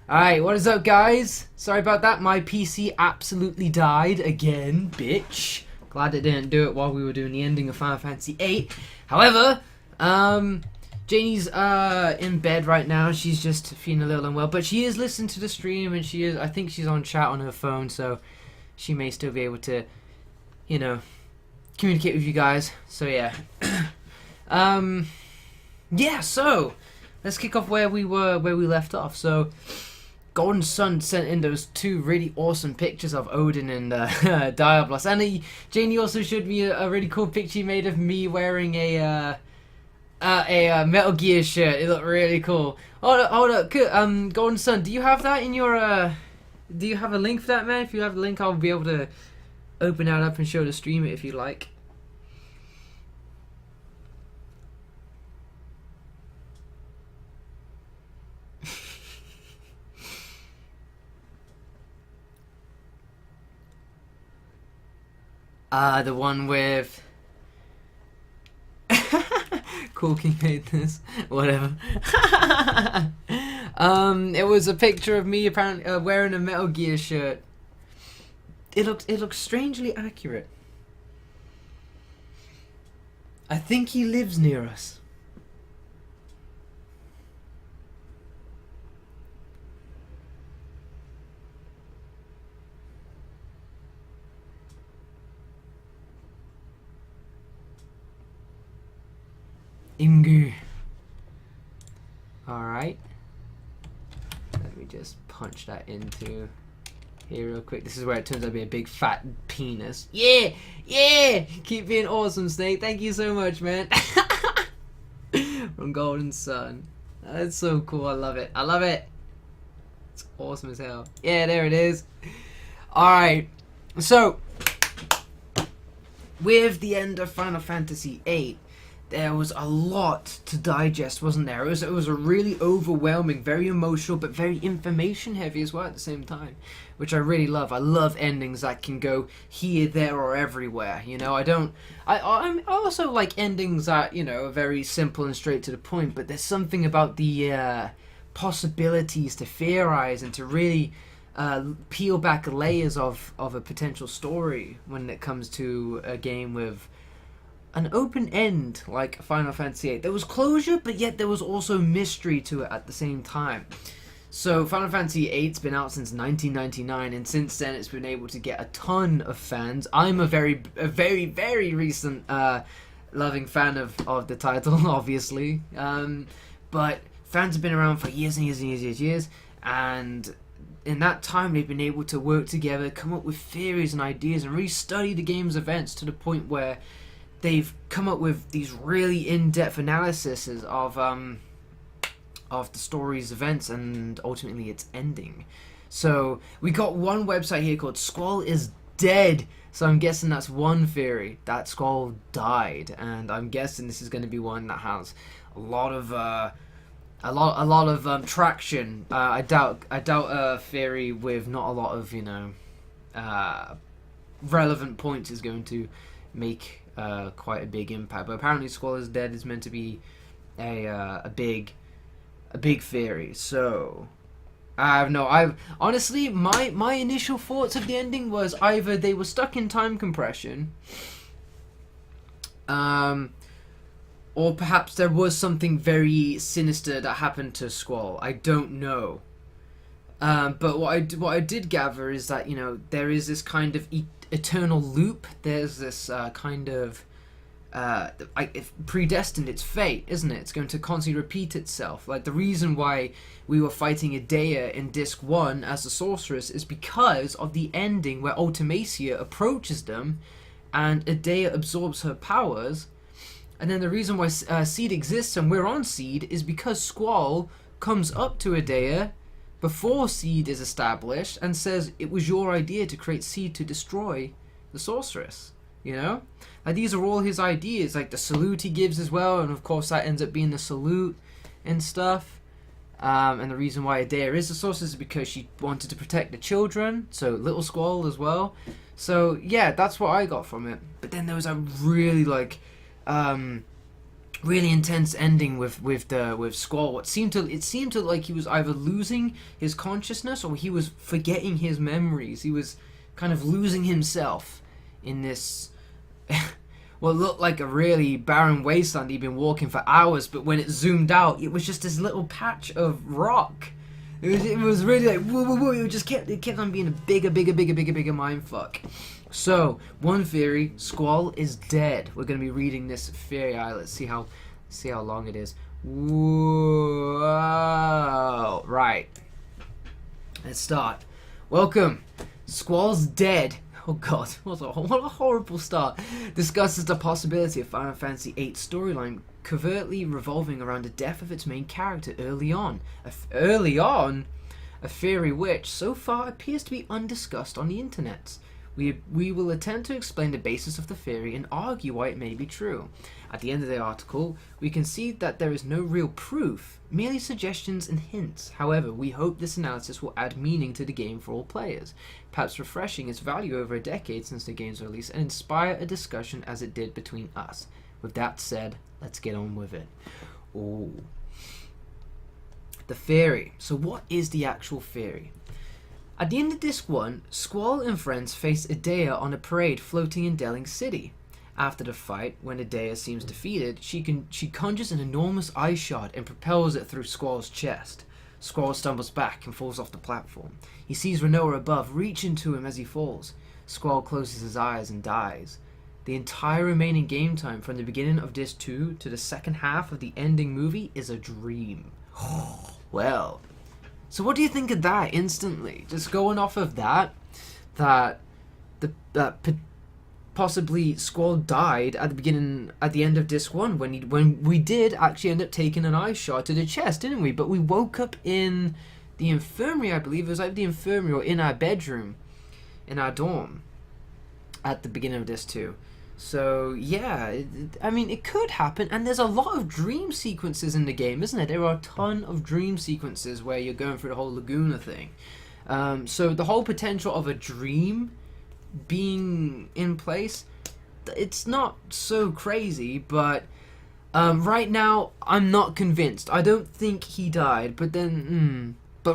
Alright, what is up, guys? Sorry about that. My PC absolutely died again, bitch. Glad it didn't do it while we were doing the ending of Final Fantasy VIII. However, Janie's in bed right now. She's just feeling a little unwell, but she is listening to the stream, and I think she's on chat on her phone, so she may still be able to, you know, communicate with you guys. So yeah. Yeah, so let's kick off where we left off. So Golden Sun sent in those two really awesome pictures of Odin and Diablos, and Janie also showed me a really cool picture he made of me wearing a Metal Gear shirt. It looked really cool. Hold up, Golden Sun, do you have that in your do you have a link for that, man? If you have a link, I'll be able to open that up and show the stream it if you like. The one with Cool King made this. Whatever. It was a picture of me apparently wearing a Metal Gear shirt. It looks strangely accurate. I think he lives near us. Ingu. Alright. Let me just punch that into here real quick. This is where it turns out to be a big fat penis. Yeah! Yeah! Keep being awesome, Snake. Thank you so much, man. From Golden Sun. That's so cool. I love it. I love it. It's awesome as hell. Yeah, there it is. Alright. So, with the end of Final Fantasy VIII, there was a lot to digest, wasn't there? It was a really overwhelming, very emotional, but very information heavy as well at the same time, which I really love. I love endings that can go here, there, or everywhere. You know, I also like endings that, you know, are very simple and straight to the point. But there's something about the possibilities to theorize and to really peel back layers of a potential story when it comes to a game with an open end like Final Fantasy VIII. There was closure, but yet there was also mystery to it at the same time. So Final Fantasy VIII's been out since 1999, and since then it's been able to get a ton of fans. I'm a very, very recent loving fan of the title, obviously. But fans have been around for years and years and years and years, and in that time they've been able to work together, come up with theories and ideas, and really study the game's events to the point where they've come up with these really in-depth analyses of the story's events and ultimately its ending. So we got one website here called Squall is Dead. So I'm guessing that's one theory, that Squall died, and I'm guessing this is going to be one that has a lot of traction. I doubt a theory with not a lot of, you know, relevant points is going to make quite a big impact. But apparently Squall is Dead is meant to be a big theory. So I've honestly, my initial thoughts of the ending was either they were stuck in time compression, or perhaps there was something very sinister that happened to Squall. I don't know. But what I did gather is that, you know, there is this kind of eternal loop. There's this kind of predestined. It's fate, isn't it? It's going to constantly repeat itself. Like the reason why we were fighting Idea in Disc 1 as a sorceress is because of the ending where Ultimacia approaches them and Idea absorbs her powers. And then the reason why Seed exists and we're on Seed is because Squall comes up to Idea before Seed is established and says it was your idea to create Seed to destroy the sorceress. You know, like these are all his ideas, like the salute he gives as well, and of course that ends up being the salute and stuff. And the reason why Idea is the sorceress is because she wanted to protect the children, so little Squall as well. So yeah, that's what I got from it. But then there was a really like really intense ending with Squall. It seemed to like he was either losing his consciousness or he was forgetting his memories. He was kind of losing himself in this what looked like a really barren wasteland he'd been walking for hours, but when it zoomed out, it was just this little patch of rock. It was really like whoa, whoa, whoa. It kept on being a bigger mindfuck. So one theory: Squall is dead. We're gonna be reading this theory. Let's see how long it is. Whoa! Right. Let's start. Welcome. Squall's dead. Oh god, what a horrible start. Discusses the possibility of Final Fantasy VIII storyline covertly revolving around the death of its main character early on. A theory which, so far, appears to be undiscussed on the internet. We will attempt to explain the basis of the theory and argue why it may be true. At the end of the article, we concede that there is no real proof, merely suggestions and hints. However, we hope this analysis will add meaning to the game for all players, perhaps refreshing its value over a decade since the game's release, and inspire a discussion as it did between us. With that said, let's get on with it. Ooh. The theory. So what is the actual theory? At the end of Disc 1, Squall and friends face Idea on a parade floating in Deling City. After the fight, when Idea seems defeated, she conjures an enormous ice shard and propels it through Squall's chest. Squall stumbles back and falls off the platform. He sees Rinoa above, reaching to him as he falls. Squall closes his eyes and dies. The entire remaining game time from the beginning of Disc 2 to the second half of the ending movie is a dream. Well, so what do you think of that instantly? Just going off of that possibly Squall died at the end of Disc 1 when we did actually end up taking an ice shot to the chest, didn't we? But we woke up in the infirmary, I believe. It was like the infirmary or in our bedroom, in our dorm, at the beginning of Disc 2. So yeah, I mean, it could happen, and there's a lot of dream sequences in the game, isn't there? There are a ton of dream sequences where you're going through the whole Laguna thing. So the whole potential of a dream being in place, it's not so crazy, but right now I'm not convinced. I don't think he died, but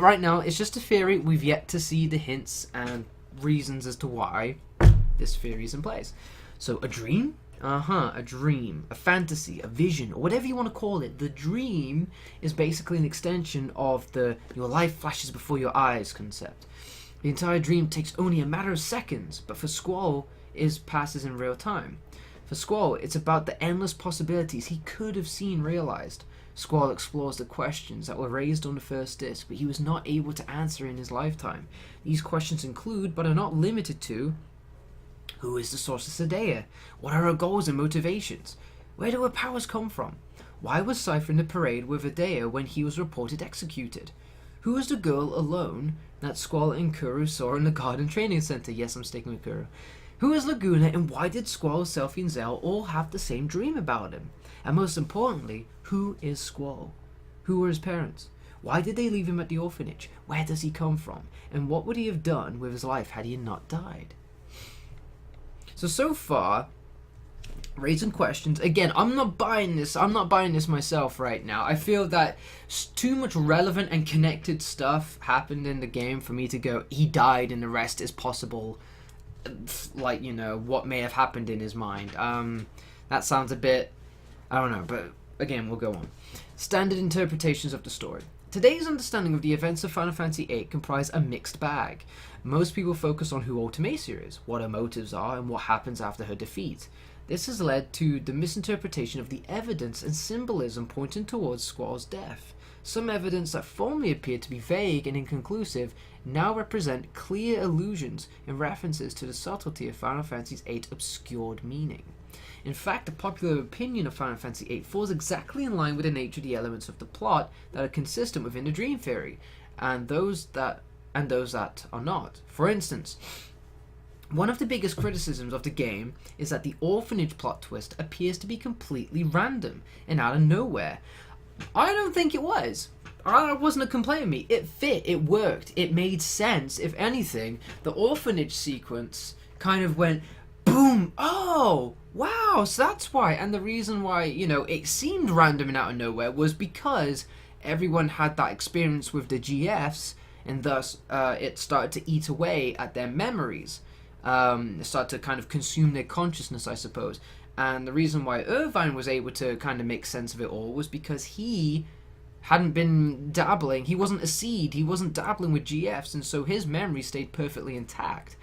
right now it's just a theory. We've yet to see the hints and reasons as to why this theory is in place. So a dream? A dream, a fantasy, a vision, or whatever you want to call it. The dream is basically an extension of the your life flashes before your eyes concept. The entire dream takes only a matter of seconds, but for Squall, passes in real time. For Squall, it's about the endless possibilities he could have seen realized. Squall explores the questions that were raised on the first disc, but he was not able to answer in his lifetime. These questions include, but are not limited to: who is the source of Sadea? What are her goals and motivations? Where do her powers come from? Why was Cypher in the parade with Adea when he was reported executed? Who is the girl alone that Squall and Kuru saw in the Garden Training Center? Yes, I'm sticking with Kuru. Who is Laguna, and why did Squall, Selphie, and Zell all have the same dream about him? And most importantly, who is Squall? Who were his parents? Why did they leave him at the orphanage? Where does he come from? And what would he have done with his life had he not died? So far, raising questions. Again, I'm not buying this myself right now. I feel that too much relevant and connected stuff happened in the game for me to go, he died and the rest is possible, like, you know, what may have happened in his mind. That sounds a bit, I don't know, but again, we'll go on. Standard interpretations of the story. Today's understanding of the events of Final Fantasy VIII comprise a mixed bag. Most people focus on who Ultimacia is, what her motives are, and what happens after her defeat. This has led to the misinterpretation of the evidence and symbolism pointing towards Squall's death. Some evidence that formerly appeared to be vague and inconclusive now represent clear allusions and references to the subtlety of Final Fantasy VIII's obscured meaning. In fact, the popular opinion of Final Fantasy VIII falls exactly in line with the nature of the elements of the plot that are consistent within the dream theory, and those that are not. For instance, one of the biggest criticisms of the game is that the orphanage plot twist appears to be completely random and out of nowhere. I don't think it was. It wasn't a complaint of me. It fit, it worked, it made sense. If anything, the orphanage sequence kind of went, boom, oh, Wow, so that's why. And the reason why, you know, it seemed random and out of nowhere was because everyone had that experience with the GFs, and thus it started to eat away at their memories. It started to kind of consume their consciousness, I suppose. And the reason why Irvine was able to kind of make sense of it all was because he hadn't been dabbling. He wasn't a seed. He wasn't dabbling with GFs, and so his memory stayed perfectly intact.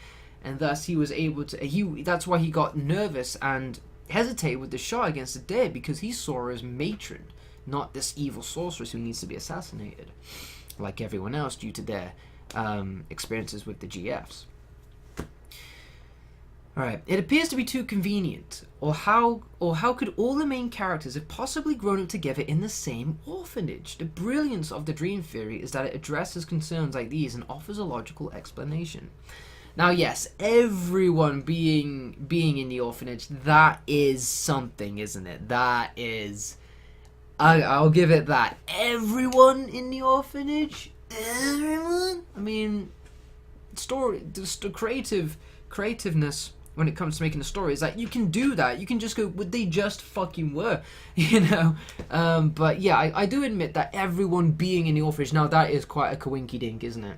And thus he was able to. That's why he got nervous and hesitated with the shot against the dead, because he saw her as matron, not this evil sorceress who needs to be assassinated, like everyone else due to their experiences with the GFs. Alright, it appears to be too convenient. Or how could all the main characters have possibly grown up together in the same orphanage? The brilliance of the dream theory is that it addresses concerns like these and offers a logical explanation. Now, yes, everyone being in the orphanage, that is something, isn't it? That is... I'll give it that. Everyone in the orphanage? Everyone? I mean, just the creativeness when it comes to making a story is that you can do that. You can just go, would they just fucking were, you know? But yeah, I do admit that everyone being in the orphanage, now that is quite a coinky-dink, isn't it?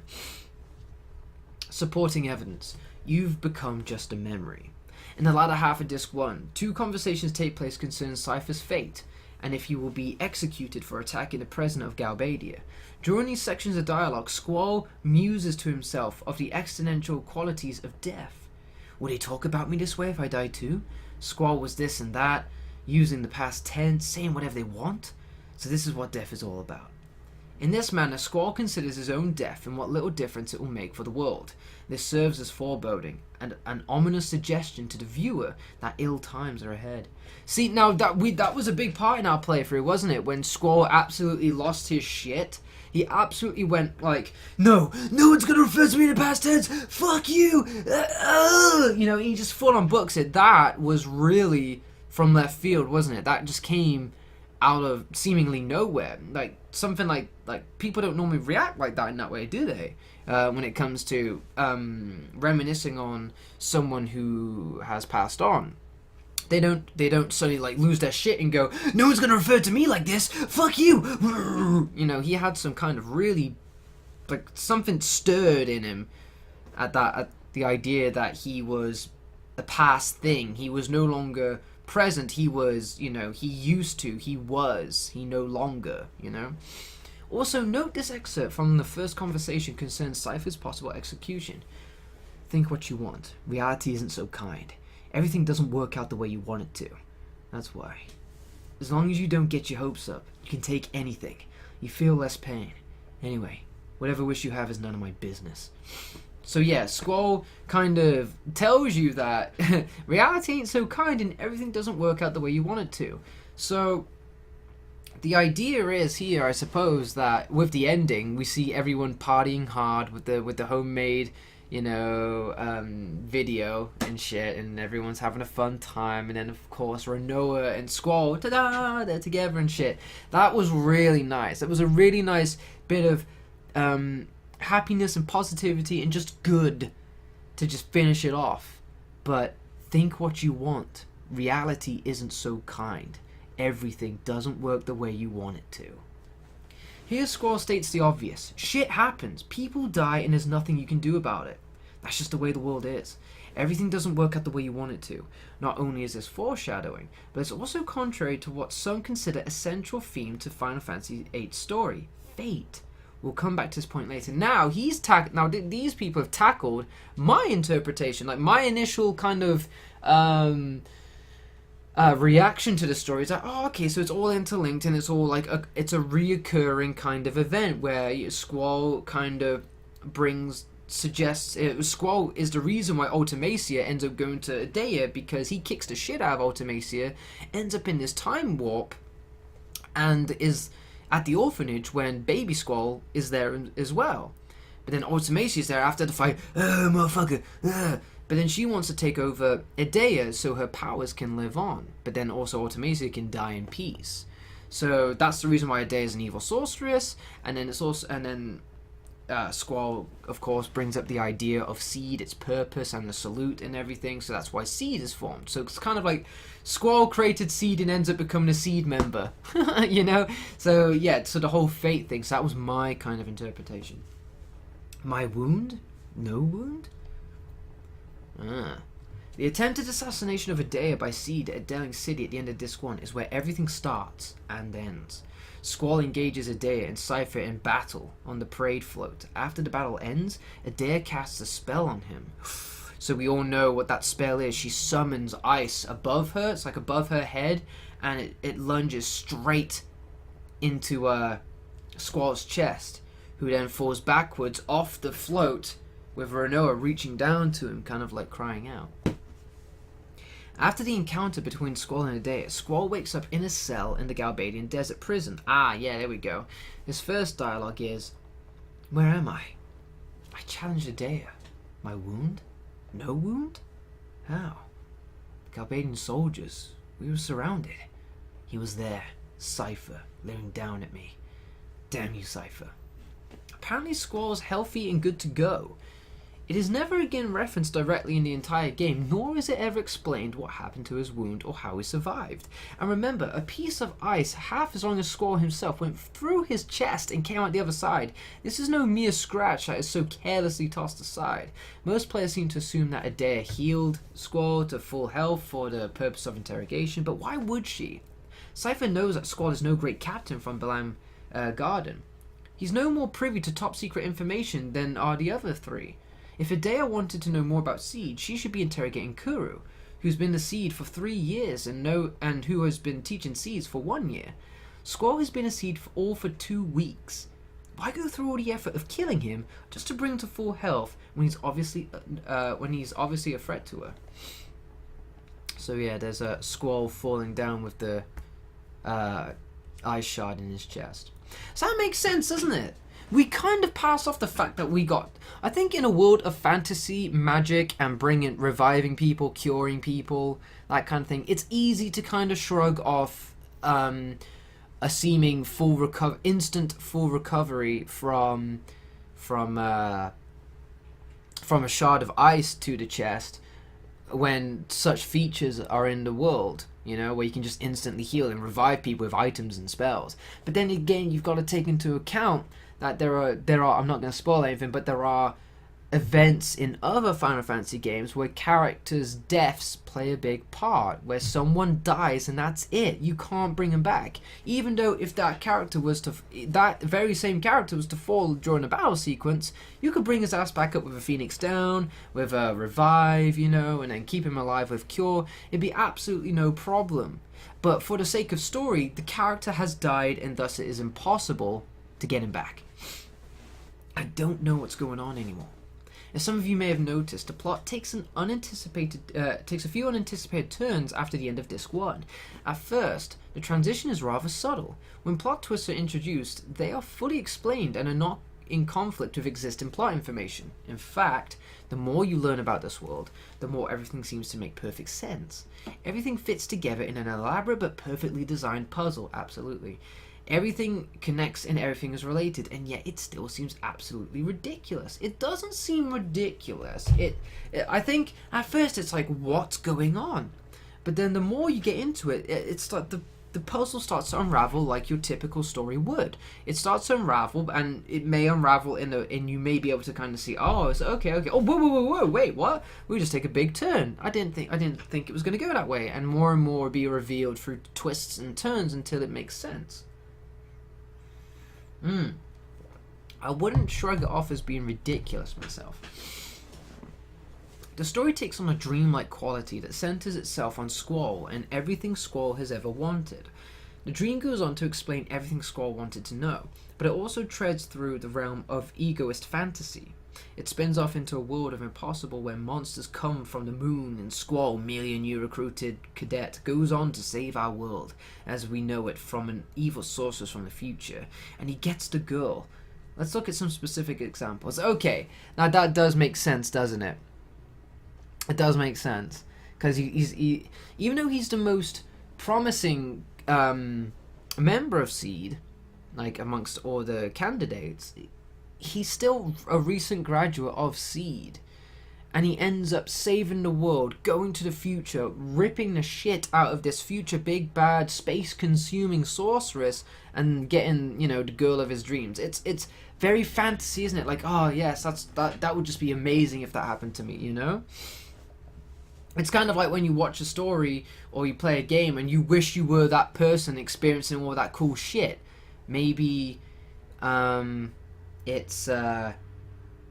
Supporting evidence. You've become just a memory. In the latter half of Disc 1, 2 conversations take place concerning Cypher's fate, and if he will be executed for attacking the president of Galbadia. During these sections of dialogue, Squall muses to himself of the existential qualities of death. Would they talk about me this way if I died too? Squall was this and that, using the past tense, saying whatever they want. So this is what death is all about. In this manner, Squall considers his own death and what little difference it will make for the world. This serves as foreboding and an ominous suggestion to the viewer that ill times are ahead. See, now that was a big part in our playthrough, wasn't it? When Squall absolutely lost his shit. He absolutely went like, no one's gonna refer to me in the past tense, fuck you, you know, he just full on books it. That was really from left field, wasn't it? That just came out of seemingly nowhere. Like, something like people don't normally react like that in that way, do they? When it comes to reminiscing on someone who has passed on. They don't suddenly like lose their shit and go, no one's gonna refer to me like this, fuck you. You know, he had some kind of really, like, something stirred in him at the idea that he was a past thing. He was no longer present. He was, you know, he no longer, you know. Also, note this excerpt from the first conversation concerns Cypher's possible execution. Think what you want. Reality isn't so kind. Everything doesn't work out the way you want it to. That's why. As long as you don't get your hopes up, you can take anything. You feel less pain. Anyway, whatever wish you have is none of my business. So yeah, Squall kind of tells you that reality ain't so kind and everything doesn't work out the way you want it to. So the idea is here, I suppose, that with the ending, we see everyone partying hard with the homemade, you know, video and shit, and everyone's having a fun time, and then of course Rinoa and Squall, ta-da, they're together and shit. That was really nice. It was a really nice bit of happiness and positivity and just good to just finish it off. But think what you want. Reality isn't so kind. Everything doesn't work the way you want it to. Here Squall states the obvious. Shit happens. People die and there's nothing you can do about it. That's just the way the world is. Everything doesn't work out the way you want it to. Not only is this foreshadowing, but it's also contrary to what some consider a central theme to Final Fantasy VIII's story. Fate. We'll come back to this point later. Now, these people have tackled my interpretation, like my initial kind of reaction to the story is like, oh, okay, so it's all interlinked and it's all like it's a reoccurring kind of event where Squall kind of suggests Squall is the reason why Ultimacia ends up going to Adea, because he kicks the shit out of Ultimacia, ends up in this time warp, and is at the orphanage when baby Squall is there as well. But then Ultimacia is there after the fight, motherfucker, But then she wants to take over Adea so her powers can live on. But then also Ultimacia can die in peace. So that's the reason why Adea is an evil sorceress. And then it's also, and then Squall, of course, brings up the idea of seed, its purpose, and the salute and everything. So that's why seed is formed. So it's kind of like Squall created seed and ends up becoming a seed member, you know. So yeah, so the whole fate thing. So that was my kind of interpretation. My wound? No wound? The attempted assassination of Adair by Seed at Delling City at the end of Disc 1 is where everything starts and ends. Squall engages Adair and Cypher in battle on the parade float. After the battle ends, Adair casts a spell on him. So we all know what that spell is. She summons ice above her. It's like above her head, and it lunges straight into Squall's chest, who then falls backwards off the float with Rinoa reaching down to him, kind of like crying out. After the encounter between Squall and Adair, Squall wakes up in a cell in the Galbadian desert prison. Yeah, there we go. His first dialogue is, "Where am I? I challenged Adair. My wound? No wound? How? Galbadian soldiers. We were surrounded. He was there, Cypher, leering down at me. Damn you, Cypher." Apparently Squall's healthy and good to go. It is never again referenced directly in the entire game, nor is it ever explained what happened to his wound or how he survived. And remember, a piece of ice half as long as Squall himself went through his chest and came out the other side. This is no mere scratch that is so carelessly tossed aside. Most players seem to assume that Adair healed Squall to full health for the purpose of interrogation, but why would she? Cypher knows that Squall is no great captain from Balam Garden. He's no more privy to top secret information than are the other three. If Adair wanted to know more about Seed, she should be interrogating Kuru, who's been the Seed for 3 years and who has been teaching Seeds for 1 year. Squall has been a Seed for 2 weeks. Why go through all the effort of killing him just to bring him to full health when he's obviously a threat to her? So yeah, there's a Squall falling down with the ice shard in his chest. So that makes sense, doesn't it? We kind of pass off the fact that I think in a world of fantasy, magic, and reviving people, curing people, that kind of thing, it's easy to kind of shrug off a seeming instant full recovery from a shard of ice to the chest when such features are in the world. You know, where you can just instantly heal and revive people with items and spells. But then again, you've got to take into account that there are I'm not going to spoil anything, but there are events in other Final Fantasy games where characters' deaths play a big part, where someone dies and that's it. You can't bring them back. Even though if that very same character was to fall during a battle sequence, you could bring his ass back up with a Phoenix Down, with a revive, you know, and then keep him alive with cure. It'd be absolutely no problem. But for the sake of story, the character has died and thus it is impossible to get him back. I don't know what's going on anymore. As some of you may have noticed, the plot takes a few unanticipated turns after the end of Disc 1. At first, the transition is rather subtle. When plot twists are introduced, they are fully explained and are not in conflict with existing plot information. In fact, the more you learn about this world, the more everything seems to make perfect sense. Everything fits together in an elaborate but perfectly designed puzzle, absolutely. Everything connects and everything is related, and yet it still seems absolutely ridiculous. It doesn't seem ridiculous. I think at first it's like, what's going on? But then the more you get into it, it's like the puzzle starts to unravel like your typical story would. It starts to unravel, and it may unravel and you may be able to kind of see, oh, it's okay. Oh, whoa, wait, what? We just take a big turn. I didn't think it was going to go that way, and more will be revealed through twists and turns until it makes sense. I wouldn't shrug it off as being ridiculous myself. The story takes on a dreamlike quality that centers itself on Squall and everything Squall has ever wanted. The dream goes on to explain everything Squall wanted to know, but it also treads through the realm of egoist fantasy. It spins off into a world of impossible where monsters come from the moon and Squall, merely a new recruited cadet, goes on to save our world as we know it from an evil sorceress from the future, and he gets the girl. Let's look at some specific examples. Okay, now that does make sense, doesn't it? It does make sense, because he even though he's the most promising member of Seed, like amongst all the candidates, he's still a recent graduate of Seed. And he ends up saving the world, going to the future, ripping the shit out of this future big bad space-consuming sorceress, and getting, you know, the girl of his dreams. It's very fantasy, isn't it? Like, oh yes, that would just be amazing if that happened to me, you know? It's kind of like when you watch a story or you play a game and you wish you were that person experiencing all that cool shit. Maybe it's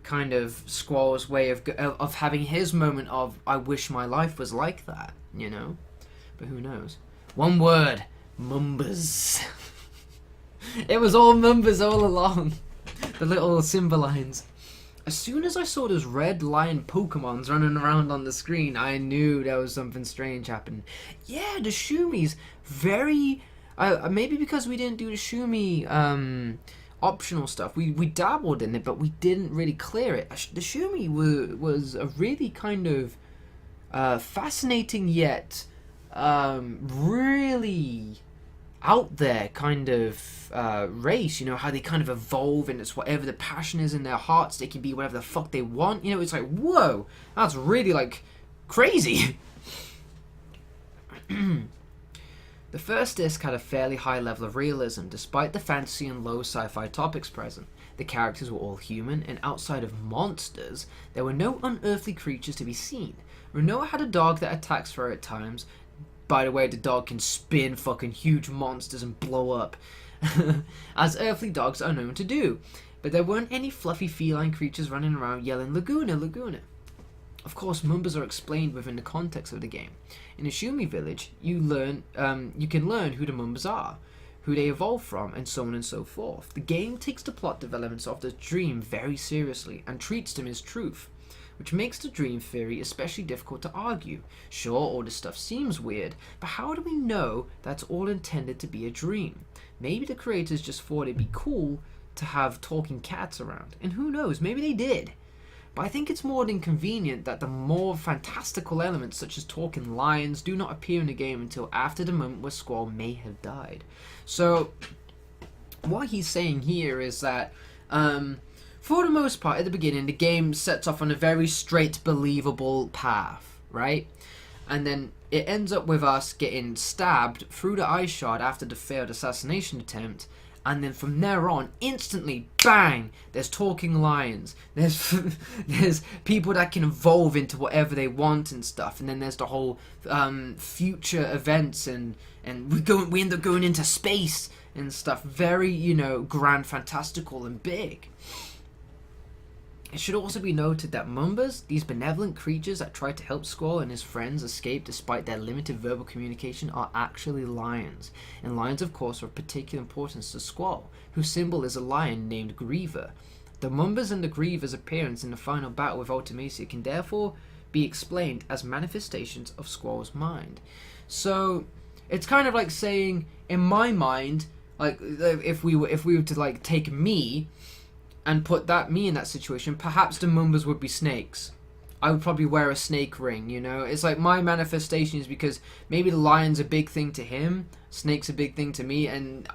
kind of Squall's way of having his moment of, I wish my life was like that, you know? But who knows? One word. Mumbas. It was all Mumbas all along. The little Symbolines. As soon as I saw those red lion Pokemons running around on the screen, I knew there was something strange happening. Yeah, the Shumi's very... maybe because we didn't do the Shumi optional stuff. We dabbled in it, but we didn't really clear it. The Shumi was a really kind of fascinating yet really out there kind of race. You know, how they kind of evolve, and it's whatever the passion is in their hearts, they can be whatever the fuck they want. You know, it's like, whoa, that's really like crazy. The first disc had a fairly high level of realism, despite the fantasy and low sci-fi topics present. The characters were all human, and outside of monsters, there were no unearthly creatures to be seen. Rinoa had a dog that attacks her at times. By the way, the dog can spin fucking huge monsters and blow up, as earthly dogs are known to do. But there weren't any fluffy feline creatures running around yelling, Laguna, Laguna. Of course, Mumbas are explained within the context of the game. In a Shumi village, you can learn who the Mumbas are, who they evolve from, and so on and so forth. The game takes the plot developments of the dream very seriously, and treats them as truth, which makes the dream theory especially difficult to argue. Sure, all this stuff seems weird, but how do we know that's all intended to be a dream? Maybe the creators just thought it'd be cool to have talking cats around, and who knows, maybe they did. But I think it's more than convenient that the more fantastical elements, such as talking lions, do not appear in the game until after the moment where Squall may have died. So, what he's saying here is that, for the most part, at the beginning, the game sets off on a very straight, believable path, right? And then it ends up with us getting stabbed through the eye shard after the failed assassination attempt. And then from there on, instantly, bang, there's talking lions. There's people that can evolve into whatever they want and stuff. And then there's the whole future events, and we end up going into space and stuff. Very, you know, grand, fantastical, and big. It should also be noted that Mumbas, these benevolent creatures that try to help Squall and his friends escape despite their limited verbal communication, are actually lions. And lions, of course, are of particular importance to Squall, whose symbol is a lion named Griever. The Mumbas and the Griever's appearance in the final battle with Ultimacia can therefore be explained as manifestations of Squall's mind. So, it's kind of like saying, in my mind, like, if we were to, like, take me and put me in that situation, perhaps the Mumbas would be snakes. I would probably wear a snake ring, you know? It's like my manifestation is because maybe the lion's a big thing to him, snake's a big thing to me, and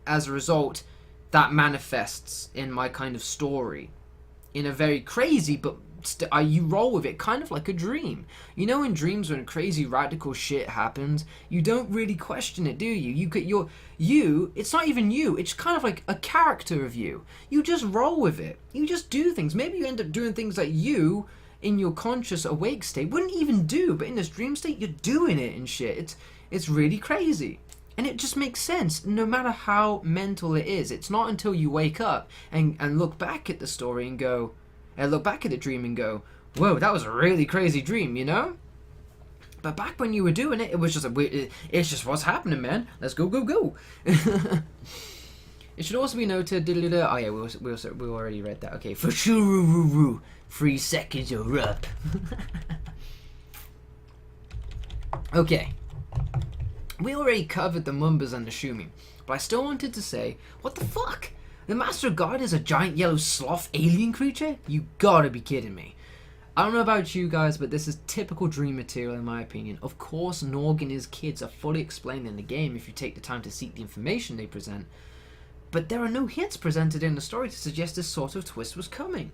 as a result, that manifests in my kind of story. In a very crazy, but you roll with it, kind of like a dream. You know, in dreams when crazy radical shit happens, you don't really question it, do you? It's not even you, it's kind of like a character of you. You just roll with it. You just do things. Maybe you end up doing things that you, in your conscious awake state, wouldn't even do, but in this dream state, you're doing it and shit. It's really crazy. And it just makes sense, no matter how mental it is. It's not until you wake up and look back at the story and go, look back at the dream and go, whoa, that was a really crazy dream, you know? But back when you were doing it, it was just it's just what's happening, man. Let's go, go, go. It should also be noted, oh yeah, we already read that. Okay, for sure, 3 seconds, you're up. Okay. We already covered the Mumbas and the Shumi, but I still wanted to say, what the fuck? The Master Guard is a giant yellow sloth alien creature? You gotta be kidding me. I don't know about you guys, but this is typical dream material in my opinion. Of course, Norg and his kids are fully explained in the game if you take the time to seek the information they present. but there are no hints presented in the story to suggest this sort of twist was coming.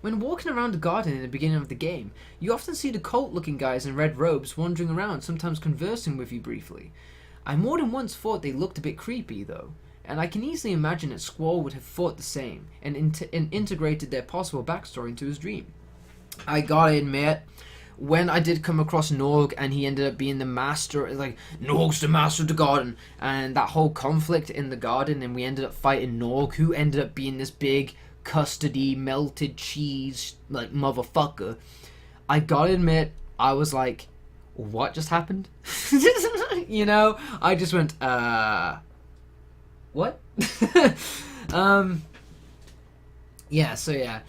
When walking around the garden in the beginning of the game, you often see the cult-looking guys in red robes wandering around, sometimes conversing with you briefly. I more than once thought they looked a bit creepy, though, and I can easily imagine that Squall would have thought the same, and integrated their possible backstory into his dream. I gotta admit, when I did come across Norg and he ended up being the master, like, Norg's the master of the garden, and that whole conflict in the garden, and we ended up fighting Norg, who ended up being this big, custody, melted cheese, like, motherfucker, I gotta admit, I was like, what just happened? You know, I just went, what? Yeah, so yeah.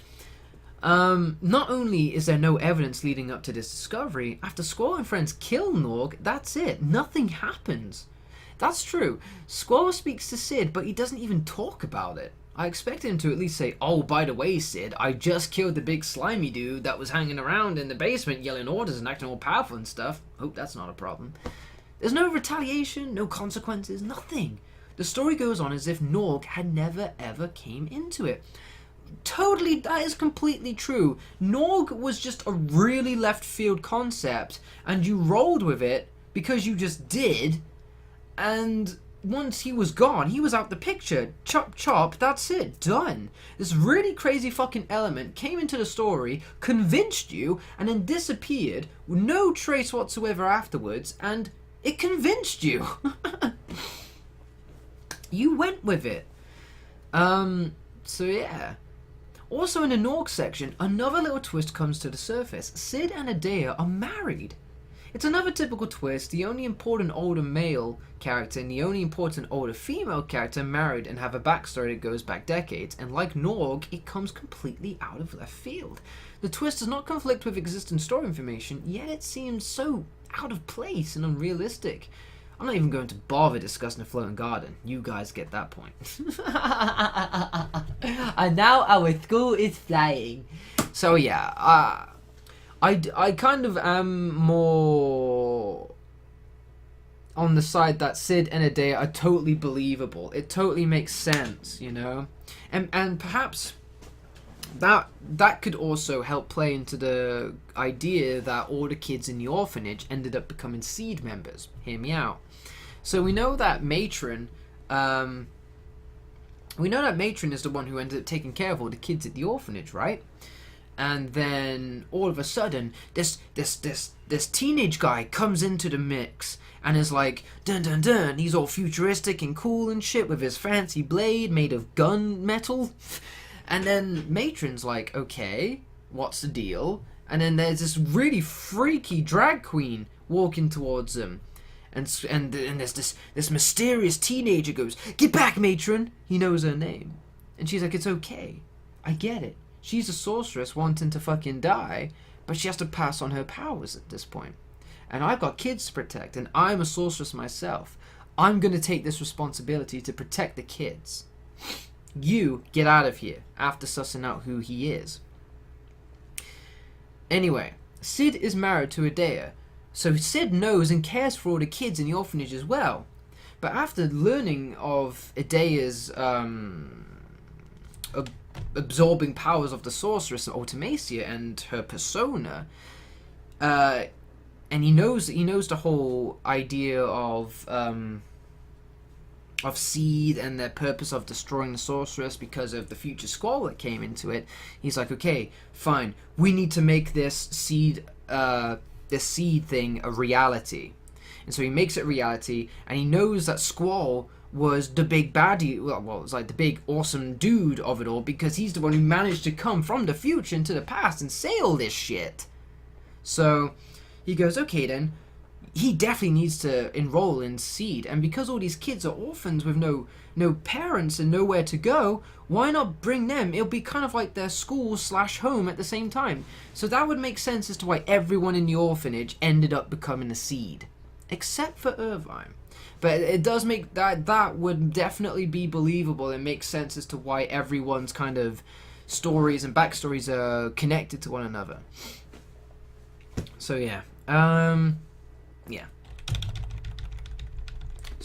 Not only is there no evidence leading up to this discovery, after Squall and friends kill Norg, that's it. Nothing happens. That's true. Squall speaks to Sid, but he doesn't even talk about it. I expected him to at least say, oh, by the way, Sid, I just killed the big slimy dude that was hanging around in the basement yelling orders and acting all powerful and stuff. Hope that's not a problem. There's no retaliation, no consequences, nothing. The story goes on as if Norg had never ever came into it. Totally, that is completely true. Norg was just a really left field concept, and you rolled with it because you just did, and once he was gone, he was out the picture. Chop chop, that's it, done. This really crazy fucking element came into the story, convinced you, and then disappeared with no trace whatsoever afterwards, and it convinced you. You went with it. So yeah. Also in the Norg section, another little twist comes to the surface. Sid and Adea are married. It's another typical twist. The only important older male character and the only important older female character married and have a backstory that goes back decades, and like Norg, it comes completely out of left field. The twist does not conflict with existing story information, yet it seems so out of place and unrealistic. I'm not even going to bother discussing the floating garden. You guys get that point. And now our school is flying. So yeah, I kind of am more on the side that Sid and Adea are totally believable. It totally makes sense, you know? And perhaps that could also help play into the idea that all the kids in the orphanage ended up becoming seed members. Hear me out. So we know that Matron is the one who ended up taking care of all the kids at the orphanage, right? And then all of a sudden, this teenage guy comes into the mix and is like, dun dun dun, he's all futuristic and cool and shit with his fancy blade made of gun metal. And then Matron's like, okay, what's the deal? And then there's this really freaky drag queen walking towards them. And there's this mysterious teenager goes, get back, Matron! He knows her name. And she's like, it's okay. I get it. She's a sorceress wanting to fucking die, but she has to pass on her powers at this point. And I've got kids to protect, and I'm a sorceress myself. I'm going to take this responsibility to protect the kids. You get out of here after sussing out who he is. Anyway, Sid is married to Adea, so Sid knows and cares for all the kids in the orphanage as well. But after learning of Adea's absorbing powers of the sorceress Ultimacia and her persona, and he knows the whole idea of Seed and their purpose of destroying the sorceress because of the future Squall that came into it. He's like, okay, fine, we need to make this Seed thing a reality. And so he makes it reality, and he knows that Squall was the big baddie, well, it's like the big awesome dude of it all, because he's the one who managed to come from the future into the past and say all this shit. So he goes, okay then, he definitely needs to enroll in Seed, and because all these kids are orphans with no parents and nowhere to go, why not bring them? It'll be kind of like their school/home at the same time. So that would make sense as to why everyone in the orphanage ended up becoming a Seed, except for Irvine. But it does make that would definitely be believable and make sense as to why everyone's kind of stories and backstories are connected to one another. So yeah. Yeah.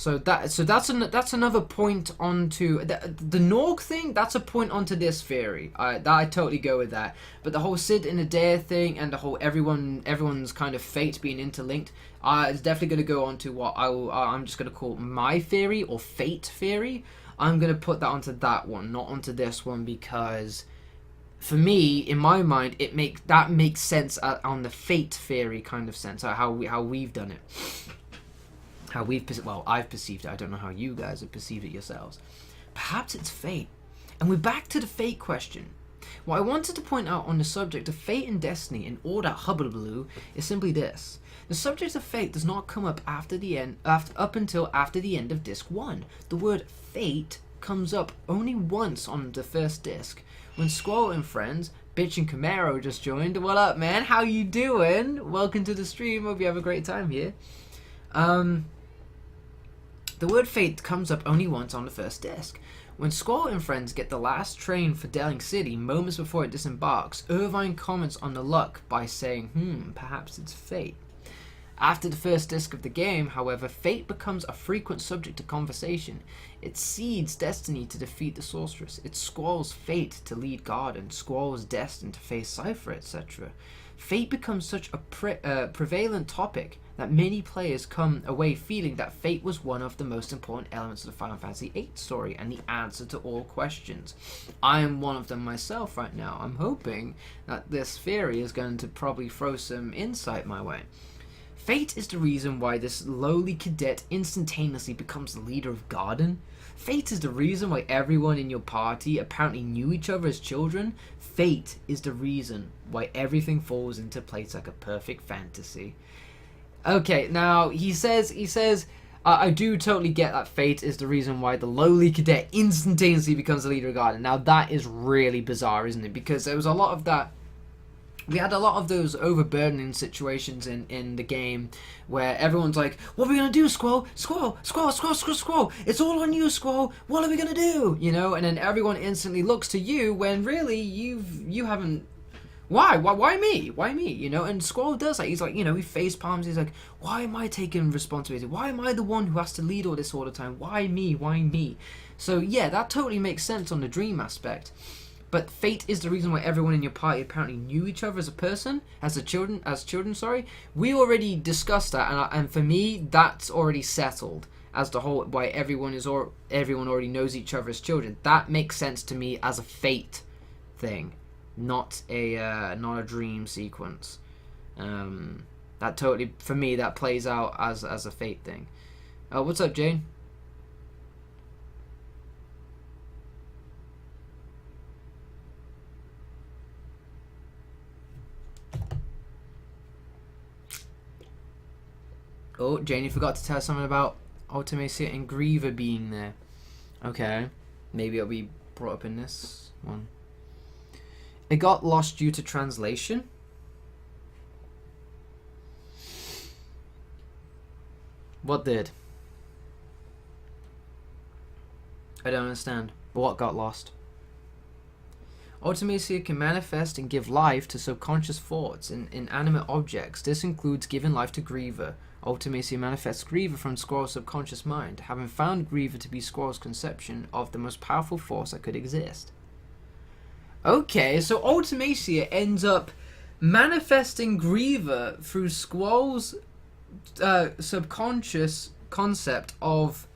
So that's another point onto the Norg thing. That's a point onto this theory. I totally go with that. But the whole Sid and Adair thing and the whole everyone's kind of fate being interlinked, it's definitely going to go on to what I'm just going to call my theory or fate theory. I'm going to put that onto that one, not onto this one, because for me, in my mind, that makes sense on the fate theory kind of sense, how we've done it. I've perceived it. I don't know how you guys have perceived it yourselves. Perhaps it's fate. And we're back to the fate question. What I wanted to point out on the subject of fate and destiny in all that hubbubaloo is simply this. The subject of fate does not come up up until after the end of disc 1. The word fate comes up only once on the first disc, when Squall and friends, Bitch and Camaro just joined. What up, man? How you doing? Welcome to the stream. Hope you have a great time here. The word fate comes up only once on the first disc. When Squall and friends get the last train for Delling City, moments before it disembarks, Irvine comments on the luck by saying, perhaps it's fate. After the first disc of the game, however, fate becomes a frequent subject of conversation. It's Seed's destiny to defeat the sorceress. It's Squall's fate to lead Garden. Squall's destined to face Cypher, etc. Fate becomes such a prevalent topic that many players come away feeling that fate was one of the most important elements of the Final Fantasy VIII story and the answer to all questions. I am one of them myself right now. I'm hoping that this theory is going to probably throw some insight my way. Fate is the reason why this lowly cadet instantaneously becomes the leader of Garden. Fate is the reason why everyone in your party apparently knew each other as children. Fate is the reason why everything falls into place like a perfect fantasy. Okay, now he says, I do totally get that fate is the reason why the lowly cadet instantaneously becomes the leader of Garden. Now that is really bizarre, isn't it? Because there was a lot of that. We had a lot of those overburdening situations in the game where everyone's like, what are we going to do, Squall? Squall! Squall! Squall! Squall! Squall! It's all on you, Squall! What are we going to do? You know, and then everyone instantly looks to you when really you haven't. Why me? Why me? You know, and Squall does that. He's like, you know, he face palms. He's like, why am I taking responsibility? Why am I the one who has to lead all this all the time? Why me? Why me? So yeah, that totally makes sense on the dream aspect. But fate is the reason why everyone in your party apparently knew each other as a person, as children. We already discussed that, and for me, that's already settled as the whole why everyone already knows each other as children. That makes sense to me as a fate thing, not a dream sequence. That totally, for me, that plays out as a fate thing. What's up, Jane? Oh, Jane, you forgot to tell us something about Ultimacia and Griever being there. Okay, maybe it'll be brought up in this one. It got lost due to translation. What did? I don't understand. What got lost? Ultimacia can manifest and give life to subconscious thoughts and inanimate objects. This includes giving life to Griever. Ultimacia manifests Griever from Squall's subconscious mind, having found Griever to be Squall's conception of the most powerful force that could exist. Okay, so Ultimacia ends up manifesting Griever through Squall's subconscious concept of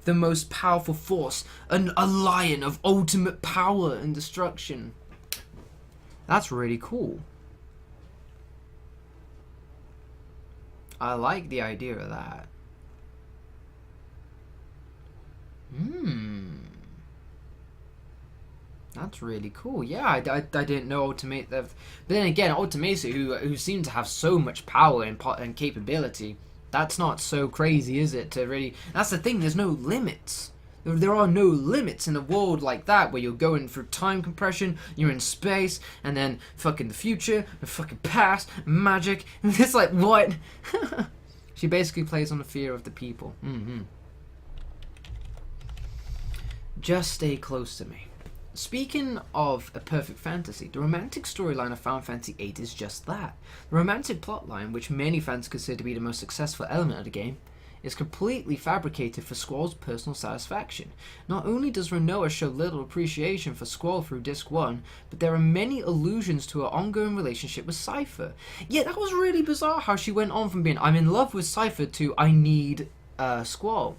the most powerful force, a lion of ultimate power and destruction. That's really cool. I like the idea of that. That's really cool. Yeah, I didn't know Ultimate. But then again, Ultimacia, who seemed to have so much power and capability, that's not so crazy, is it? To really, that's the thing. There's no limits. There are no limits in a world like that where you're going through time compression, you're in space, and then fucking the future, the fucking past, magic. It's like, what? She basically plays on the fear of the people. Just stay close to me. Speaking of a perfect fantasy, the romantic storyline of Final Fantasy VIII is just that. The romantic plotline, which many fans consider to be the most successful element of the game, is completely fabricated for Squall's personal satisfaction. Not only does Rinoa show little appreciation for Squall through Disc 1, but there are many allusions to her ongoing relationship with Cypher. Yeah, that was really bizarre how she went on from being I'm in love with Cypher to I need Squall.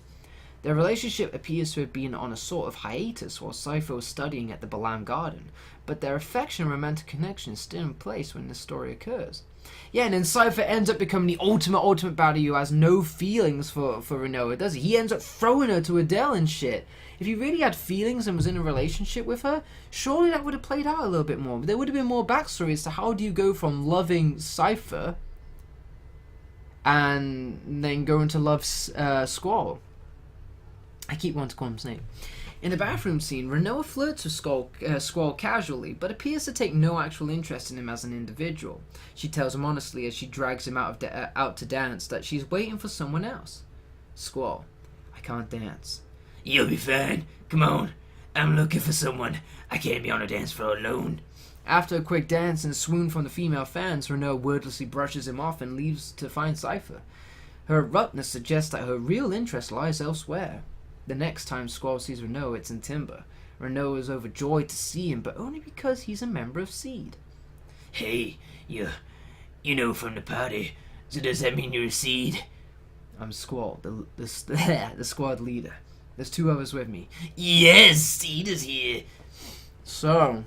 Their relationship appears to have been on a sort of hiatus while Cypher was studying at the Balam Garden, but their affection and romantic connection is still in place when this story occurs. Yeah, and then Cypher ends up becoming the ultimate baddie who has no feelings for Rinoa, does he? He ends up throwing her to Adele and shit. If he really had feelings and was in a relationship with her, surely that would have played out a little bit more. There would have been more backstory as to how do you go from loving Cypher and then going to love Squall. I keep wanting to call him Snake. In the bathroom scene, Rinoa flirts with Squall casually, but appears to take no actual interest in him as an individual. She tells him honestly as she drags him out to dance that she's waiting for someone else. Squall, I can't dance. You'll be fine. Come on. I'm looking for someone. I can't be on a dance floor alone. After a quick dance and swoon from the female fans, Rinoa wordlessly brushes him off and leaves to find Cypher. Her abruptness suggests that her real interest lies elsewhere. The next time Squall sees Rinoa, it's in Timber. Rinoa is overjoyed to see him, but only because he's a member of Seed. Hey, you know from the party, so does that mean you're a Seed? I'm Squall, the squad leader. There's 2 others with me. Yes, Seed is here. So,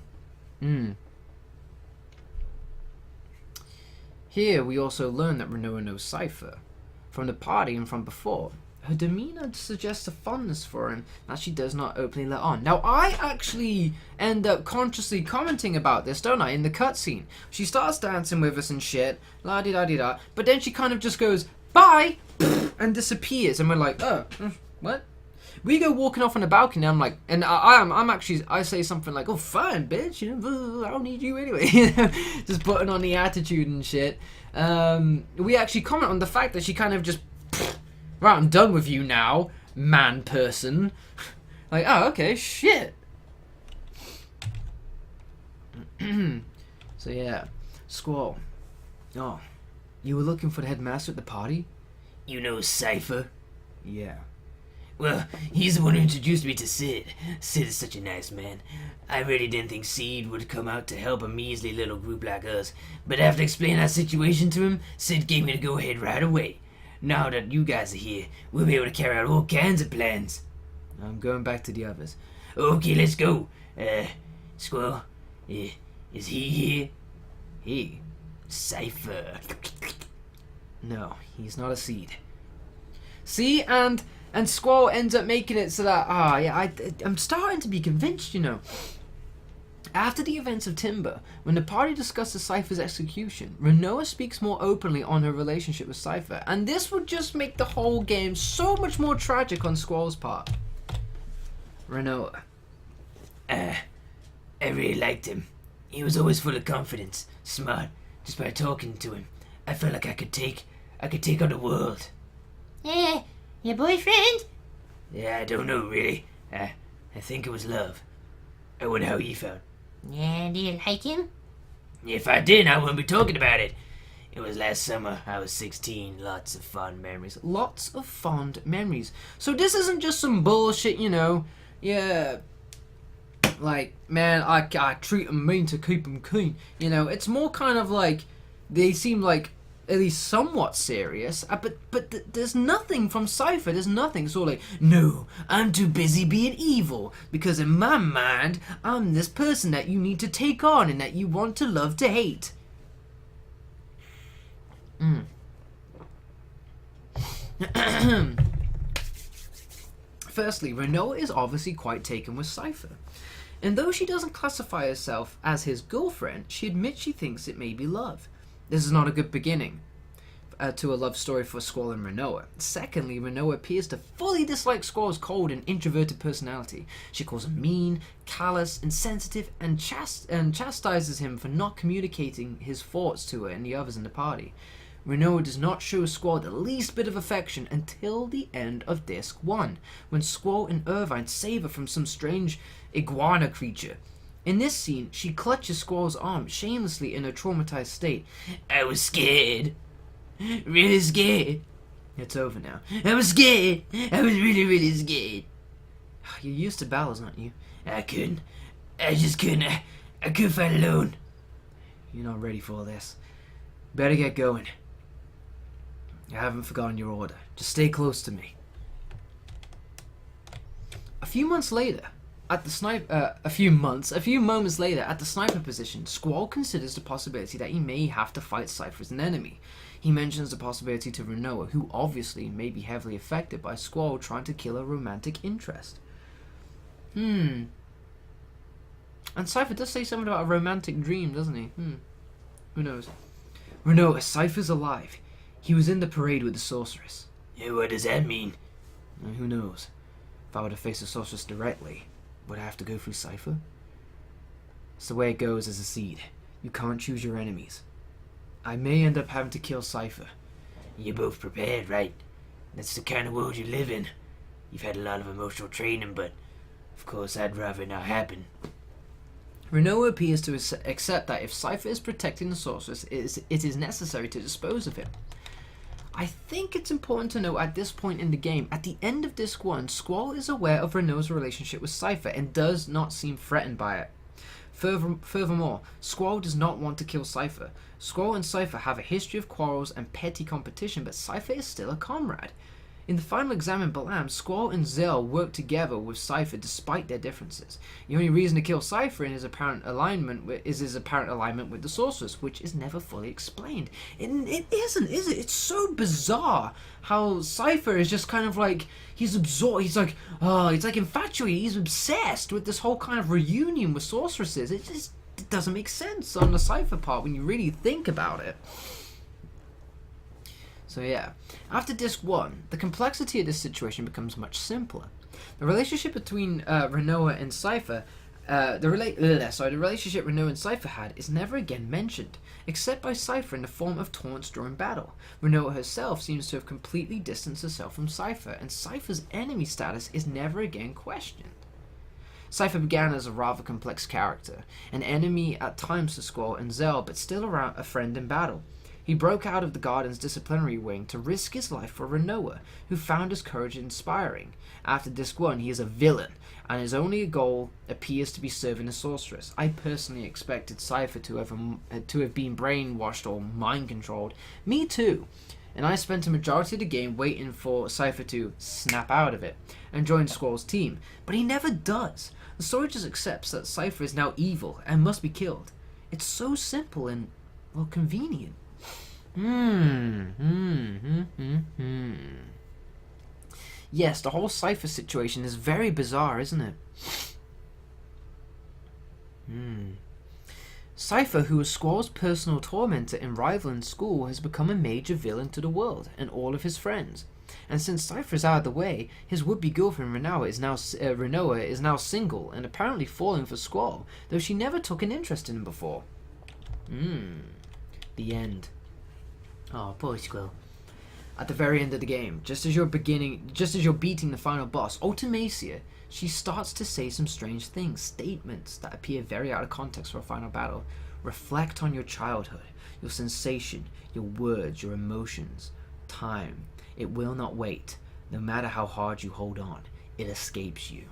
Here we also learn that Rinoa knows Cypher, from the party and from before. Her demeanor suggests a fondness for him that she does not openly let on. Now, I actually end up consciously commenting about this, don't I, in the cutscene. She starts dancing with us and shit, la-di-da-di-da, but then she kind of just goes, bye, and disappears, and we're like, oh, what? We go walking off on the balcony, and I'm like, and I say something like, oh, fine, bitch, you know, I don't need you anyway, just putting on the attitude and shit. We actually comment on the fact that she kind of just, right, I'm done with you now, man person. Like, oh, okay, shit. So yeah, Squall. Oh, you were looking for the headmaster at the party? You know Cypher? Yeah. Well, he's the one who introduced me to Sid. Sid is such a nice man. I really didn't think Sid would come out to help a measly little group like us, but after explaining our situation to him, Sid gave me the go-ahead right away. Now that you guys are here, we'll be able to carry out all kinds of plans. I'm going back to the others. Okay, let's go. Squall, is he here? He? Cypher. No, he's not a Seed. See, and Squall ends up making it so that, I'm starting to be convinced, you know. After the events of Timber, when the party discusses Cypher's execution, Rinoa speaks more openly on her relationship with Cypher, and this would just make the whole game so much more tragic on Squall's part. Rinoa. I really liked him. He was always full of confidence, smart. Just by talking to him, I felt like I could take on the world. Your boyfriend? Yeah, I don't know really. I think it was love. I wonder how you felt. Yeah, do you like him? If I did, I wouldn't be talking about it. It was last summer. I was 16. Lots of fond memories. Lots of fond memories. So this isn't just some bullshit, you know. Yeah. Like, man, I treat them mean to keep them keen. You know, it's more kind of like, they seem like at least somewhat serious, but there's nothing from Cypher. There's nothing. It's all like, no, I'm too busy being evil, because in my mind, I'm this person that you need to take on and that you want to love to hate. Firstly, Rinoa is obviously quite taken with Cypher. And though she doesn't classify herself as his girlfriend, she admits she thinks it may be love. This is not a good beginning to a love story for Squall and Rinoa. Secondly, Rinoa appears to fully dislike Squall's cold and introverted personality. She calls him mean, callous, insensitive, and chastises him for not communicating his thoughts to her and the others in the party. Rinoa does not show Squall the least bit of affection until the end of Disc 1, when Squall and Irvine save her from some strange iguana creature. In this scene, she clutches Squall's arm shamelessly in a traumatized state. I was scared. Really scared. It's over now. I was scared. I was really, really scared. You're used to battles, aren't you? I couldn't. I just couldn't. I couldn't fight alone. You're not ready for all this. Better get going. I haven't forgotten your order. Just stay close to me. A few moments later, at the sniper position, Squall considers the possibility that he may have to fight Cypher as an enemy. He mentions the possibility to Rinoa, who obviously may be heavily affected by Squall trying to kill a romantic interest. And Cypher does say something about a romantic dream, doesn't he? Who knows? Rinoa, Cypher's alive. He was in the parade with the sorceress. Yeah, what does that mean? Who knows? If I were to face the sorceress directly, would I have to go through Cypher? It's the way it goes as a seed. You can't choose your enemies. I may end up having to kill Cypher. You're both prepared, right? That's the kind of world you live in. You've had a lot of emotional training, but of course I'd rather not happen. Rinoa appears to accept that if Cypher is protecting the sorceress, it is necessary to dispose of him. I think it's important to note at this point in the game, at the end of Disc 1, Squall is aware of Rinoa's relationship with Cypher and does not seem threatened by it. Furthermore, Squall does not want to kill Cypher. Squall and Cypher have a history of quarrels and petty competition, but Cypher is still a comrade. In the final exam in Balam, Squall and Zell work together with Cypher despite their differences. The only reason to kill Cypher in his apparent alignment is his apparent alignment with the sorceress, which is never fully explained. It isn't, is it? It's so bizarre how Cypher is just kind of like, he's absorbed, he's like infatuated, he's obsessed with this whole kind of reunion with sorceresses. It doesn't make sense on the Cypher part when you really think about it. So yeah, after Disc 1, the complexity of this situation becomes much simpler. The relationship between Rinoa and Cypher, the relationship Rinoa and Cypher had is never again mentioned, except by Cypher in the form of taunts during battle. Rinoa herself seems to have completely distanced herself from Cypher, and Cypher's enemy status is never again questioned. Cypher began as a rather complex character, an enemy at times to Squall and Zell, but still a friend in battle. He broke out of the Garden's disciplinary wing to risk his life for Rinoa, who found his courage inspiring. After Disc 1, he is a villain, and his only goal appears to be serving the sorceress. I personally expected Cypher to have been brainwashed or mind-controlled. Me too. And I spent a majority of the game waiting for Cypher to snap out of it and join Squall's team, but he never does. The story just accepts that Cypher is now evil and must be killed. It's so simple and, well, convenient. Yes, the whole Cypher situation is very bizarre, isn't it? Cypher, who was Squall's personal tormentor and rival in school, has become a major villain to the world and all of his friends. And since Cypher is out of the way, his would-be girlfriend Rinoa is now single and apparently falling for Squall, though she never took an interest in him before. The end. Oh, poor Squall. At the very end of the game, just as you're beating the final boss, Ultimacia, she starts to say some strange things, statements that appear very out of context for a final battle. Reflect on your childhood, your sensation, your words, your emotions. Time. It will not wait. No matter how hard you hold on, it escapes you.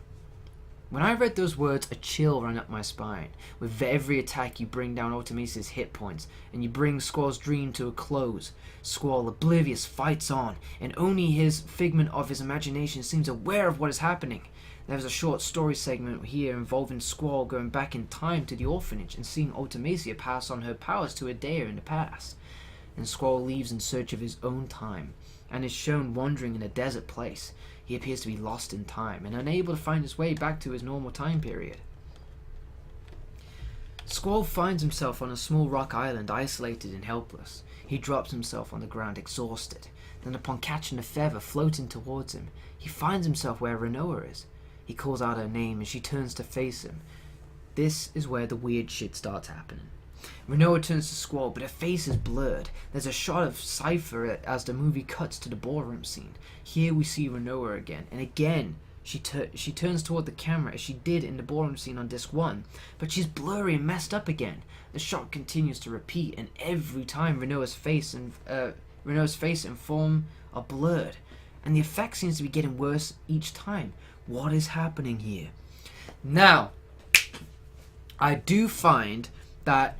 When I read those words, a chill ran up my spine. With every attack, you bring down Ultimacia's hit points, and you bring Squall's dream to a close. Squall, oblivious, fights on, and only his figment of his imagination seems aware of what is happening. There's a short story segment here involving Squall going back in time to the orphanage and seeing Ultimacia pass on her powers to Adair in the past. And Squall leaves in search of his own time, and is shown wandering in a desert place. He appears to be lost in time and unable to find his way back to his normal time period. Squall finds himself on a small rock island, isolated and helpless. He drops himself on the ground, exhausted. Then upon catching a feather floating towards him, he finds himself where Rinoa is. He calls out her name and she turns to face him. This is where the weird shit starts happening. Rinoa turns to Squall, but her face is blurred. There's a shot of Cypher as the movie cuts to the ballroom scene. Here we see Rinoa again, and again she turns toward the camera as she did in the ballroom scene on Disc 1, but she's blurry and messed up again. The shot continues to repeat, and every time Rinoa's face Rinoa's face and form are blurred, and the effect seems to be getting worse each time. What is happening here? Now, I do find that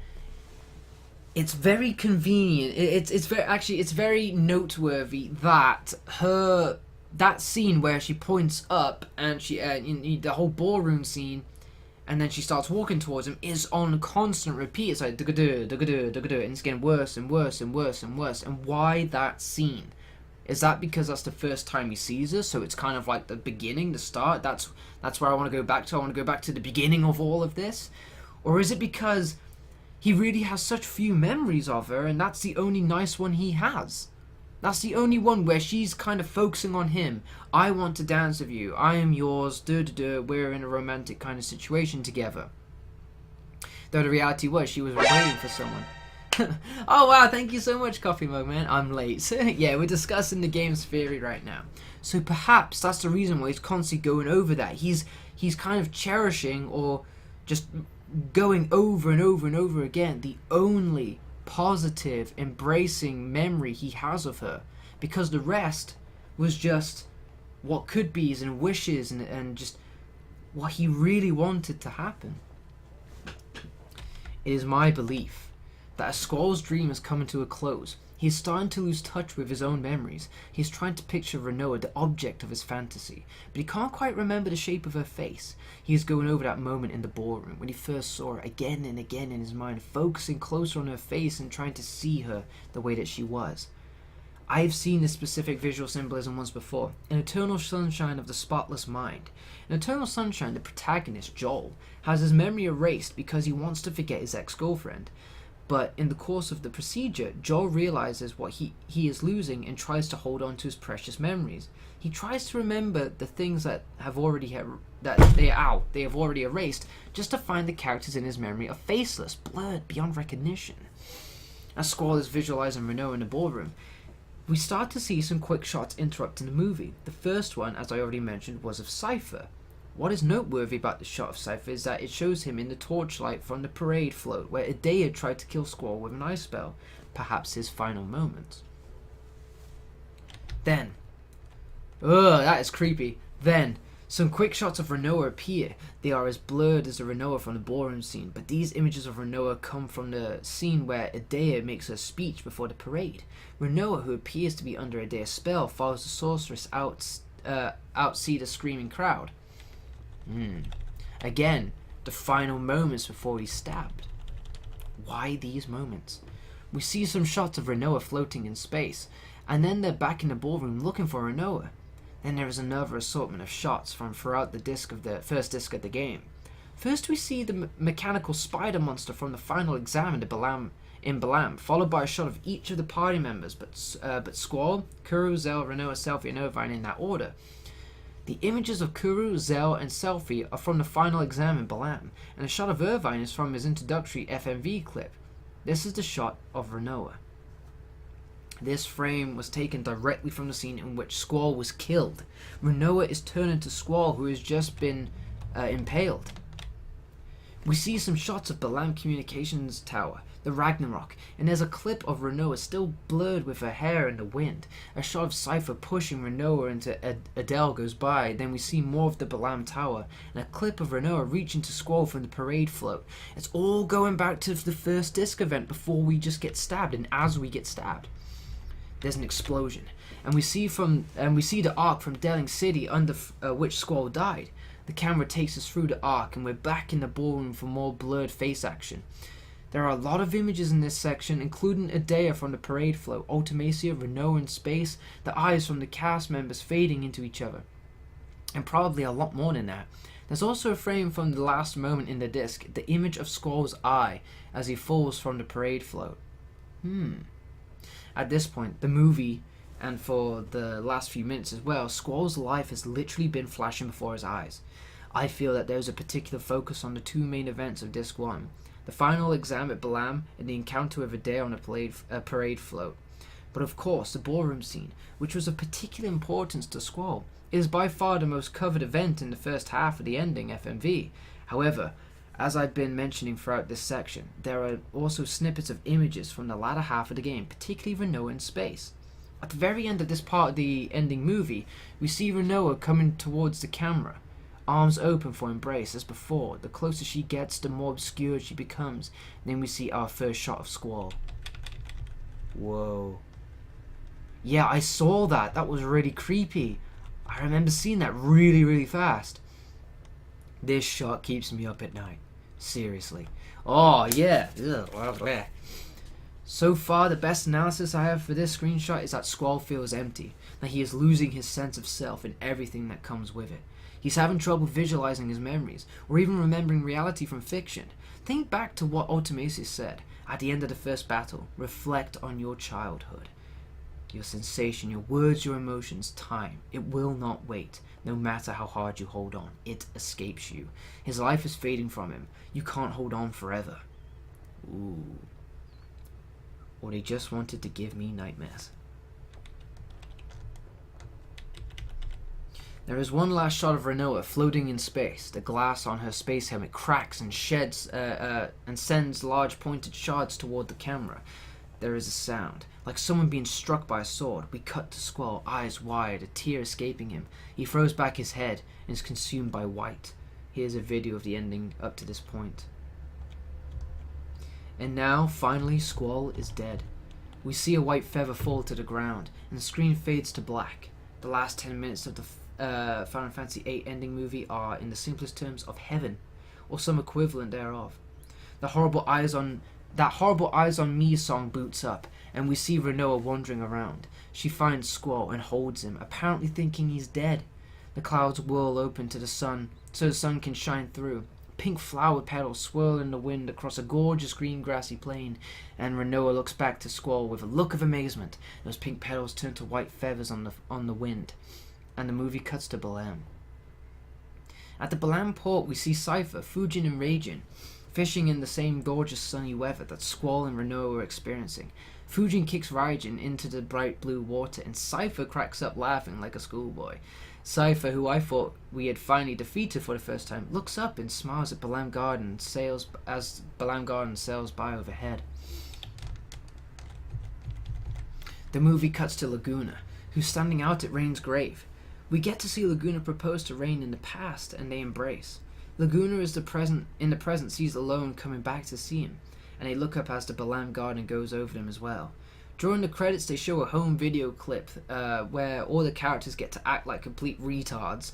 it's very convenient. It's very noteworthy that that scene where she points up and she in the whole ballroom scene, and then she starts walking towards him, is on constant repeat. It's like dugga-doo, dugga-doo, dugga-doo, and it's getting worse and worse and worse and worse. And why that scene? Is that because that's the first time he sees her, so it's kind of like the beginning, the start? That's where I want to go back to. I want to go back to the beginning of all of this? Or is it because he really has such few memories of her, and that's the only nice one he has? That's the only one where she's kind of focusing on him. I want to dance with you. I am yours. We're in a romantic kind of situation together. Though the reality was she was waiting for someone. Oh wow, thank you so much, Coffee Mug Man. I'm late. Yeah, we're discussing the game's theory right now. So perhaps that's the reason why he's constantly going over that. He's kind of cherishing or just going over and over and over again the only positive, embracing memory he has of her, because the rest was just what could be's and wishes and just what he really wanted to happen. It is my belief that as Squall's dream is coming to a close, he is starting to lose touch with his own memories. He is trying to picture Rinoa, the object of his fantasy, but he can't quite remember the shape of her face. He is going over that moment in the ballroom when he first saw her again and again in his mind, focusing closer on her face and trying to see her the way that she was. I have seen this specific visual symbolism once before, in Eternal Sunshine of the Spotless Mind. In Eternal Sunshine, the protagonist, Joel, has his memory erased because he wants to forget his ex-girlfriend. But in the course of the procedure, Joel realizes what he is losing and tries to hold on to his precious memories. He tries to remember the things that they have already erased, just to find the characters in his memory are faceless, blurred beyond recognition. As Squall is visualizing Rinoa in the ballroom, we start to see some quick shots interrupting the movie. The first one, as I already mentioned, was of Cypher. What is noteworthy about the shot of Cypher is that it shows him in the torchlight from the parade float, where Idea tried to kill Squall with an ice spell, perhaps his final moment. Then, that is creepy. Then, some quick shots of Rinoa appear. They are as blurred as the Rinoa from the ballroom scene, but these images of Rinoa come from the scene where Idea makes her speech before the parade. Rinoa, who appears to be under Idea's spell, follows the sorceress outsee the screaming crowd. Again, the final moments before he's stabbed. Why these moments? We see some shots of Rinoa floating in space, and then they're back in the ballroom looking for Rinoa. Then there is another assortment of shots from throughout the first disc of the game. First we see the mechanical spider monster from the final exam in Balam, followed by a shot of each of the party members, but Squall, Kuru, Zell, Rinoa, Selphie, and Irvine in that order. The images of Kuru, Zell, and Selphie are from the final exam in Balam, and a shot of Irvine is from his introductory FMV clip. This is the shot of Rinoa. This frame was taken directly from the scene in which Squall was killed. Rinoa is turned into Squall, who has just been impaled. We see some shots of Balam Communications Tower, the Ragnarok, and there's a clip of Rinoa still blurred with her hair in the wind. A shot of Cypher pushing Rinoa into Adele goes by. Then we see more of the Balam Tower, and a clip of Rinoa reaching to Squall from the parade float. It's all going back to the first disc event before we just get stabbed, and as we get stabbed, there's an explosion, and we see the arc from Delling City under which Squall died. The camera takes us through the arc, and we're back in the ballroom for more blurred face action. There are a lot of images in this section, including Idea from the parade float, Ultimacia, Rinoa in space, the eyes from the cast members fading into each other, and probably a lot more than that. There's also a frame from the last moment in the disc, the image of Squall's eye as he falls from the parade float. At this point, the movie, and for the last few minutes as well, Squall's life has literally been flashing before his eyes. I feel that there's a particular focus on the two main events of Disc 1, the final exam at Balam and the encounter with Idea on a parade float. But of course, the ballroom scene, which was of particular importance to Squall, is by far the most covered event in the first half of the ending FMV. However, as I've been mentioning throughout this section, there are also snippets of images from the latter half of the game, particularly Rinoa in space. At the very end of this part of the ending movie, we see Rinoa coming towards the camera, arms open for embrace as before. The closer she gets, the more obscured she becomes. Then we see our first shot of Squall. Whoa. Yeah, I saw that. That was really creepy. I remember seeing that really, really fast. This shot keeps me up at night. Seriously. Oh, yeah. Ugh. So far, the best analysis I have for this screenshot is that Squall feels empty, that he is losing his sense of self and everything that comes with it. He's having trouble visualizing his memories, or even remembering reality from fiction. Think back to what Ultimatus said at the end of the first battle. Reflect on your childhood. Your sensation, your words, your emotions, time. It will not wait, no matter how hard you hold on. It escapes you. His life is fading from him. You can't hold on forever. Ooh. Or they just wanted to give me nightmares. There is one last shot of Rinoa floating in space. The glass on her space helmet cracks and sheds and sends large pointed shards toward the camera. There is a sound, like someone being struck by a sword. We cut to Squall, eyes wide, a tear escaping him. He throws back his head and is consumed by white. Here's a video of the ending up to this point. And now, finally, Squall is dead. We see a white feather fall to the ground, and the screen fades to black. The last 10 minutes of the Final Fantasy VIII ending movie are, in the simplest terms, of heaven, or some equivalent thereof. That horrible Eyes on Me song boots up, and we see Rinoa wandering around. She finds Squall and holds him, apparently thinking he's dead. The clouds whirl open to the sun, so the sun can shine through. Pink flower petals swirl in the wind across a gorgeous green grassy plain, and Rinoa looks back to Squall with a look of amazement. Those pink petals turn to white feathers on the wind, and the movie cuts to Balam. At the Balam port, we see Cypher, Fujin, and Raiden fishing in the same gorgeous sunny weather that Squall and Rinoa were experiencing. Fujin kicks Raiden into the bright blue water, and Cypher cracks up laughing like a schoolboy. Cypher, who I thought we had finally defeated for the first time, looks up and smiles at Balam Garden as Balam Garden sails by overhead. The movie cuts to Laguna, who's standing out at Rain's grave. We get to see Laguna propose to Rain in the past, and they embrace. Laguna is in the present sees Alone coming back to see him, and they look up as the Balam Garden goes over them as well. During the credits, they show a home video clip where all the characters get to act like complete retards.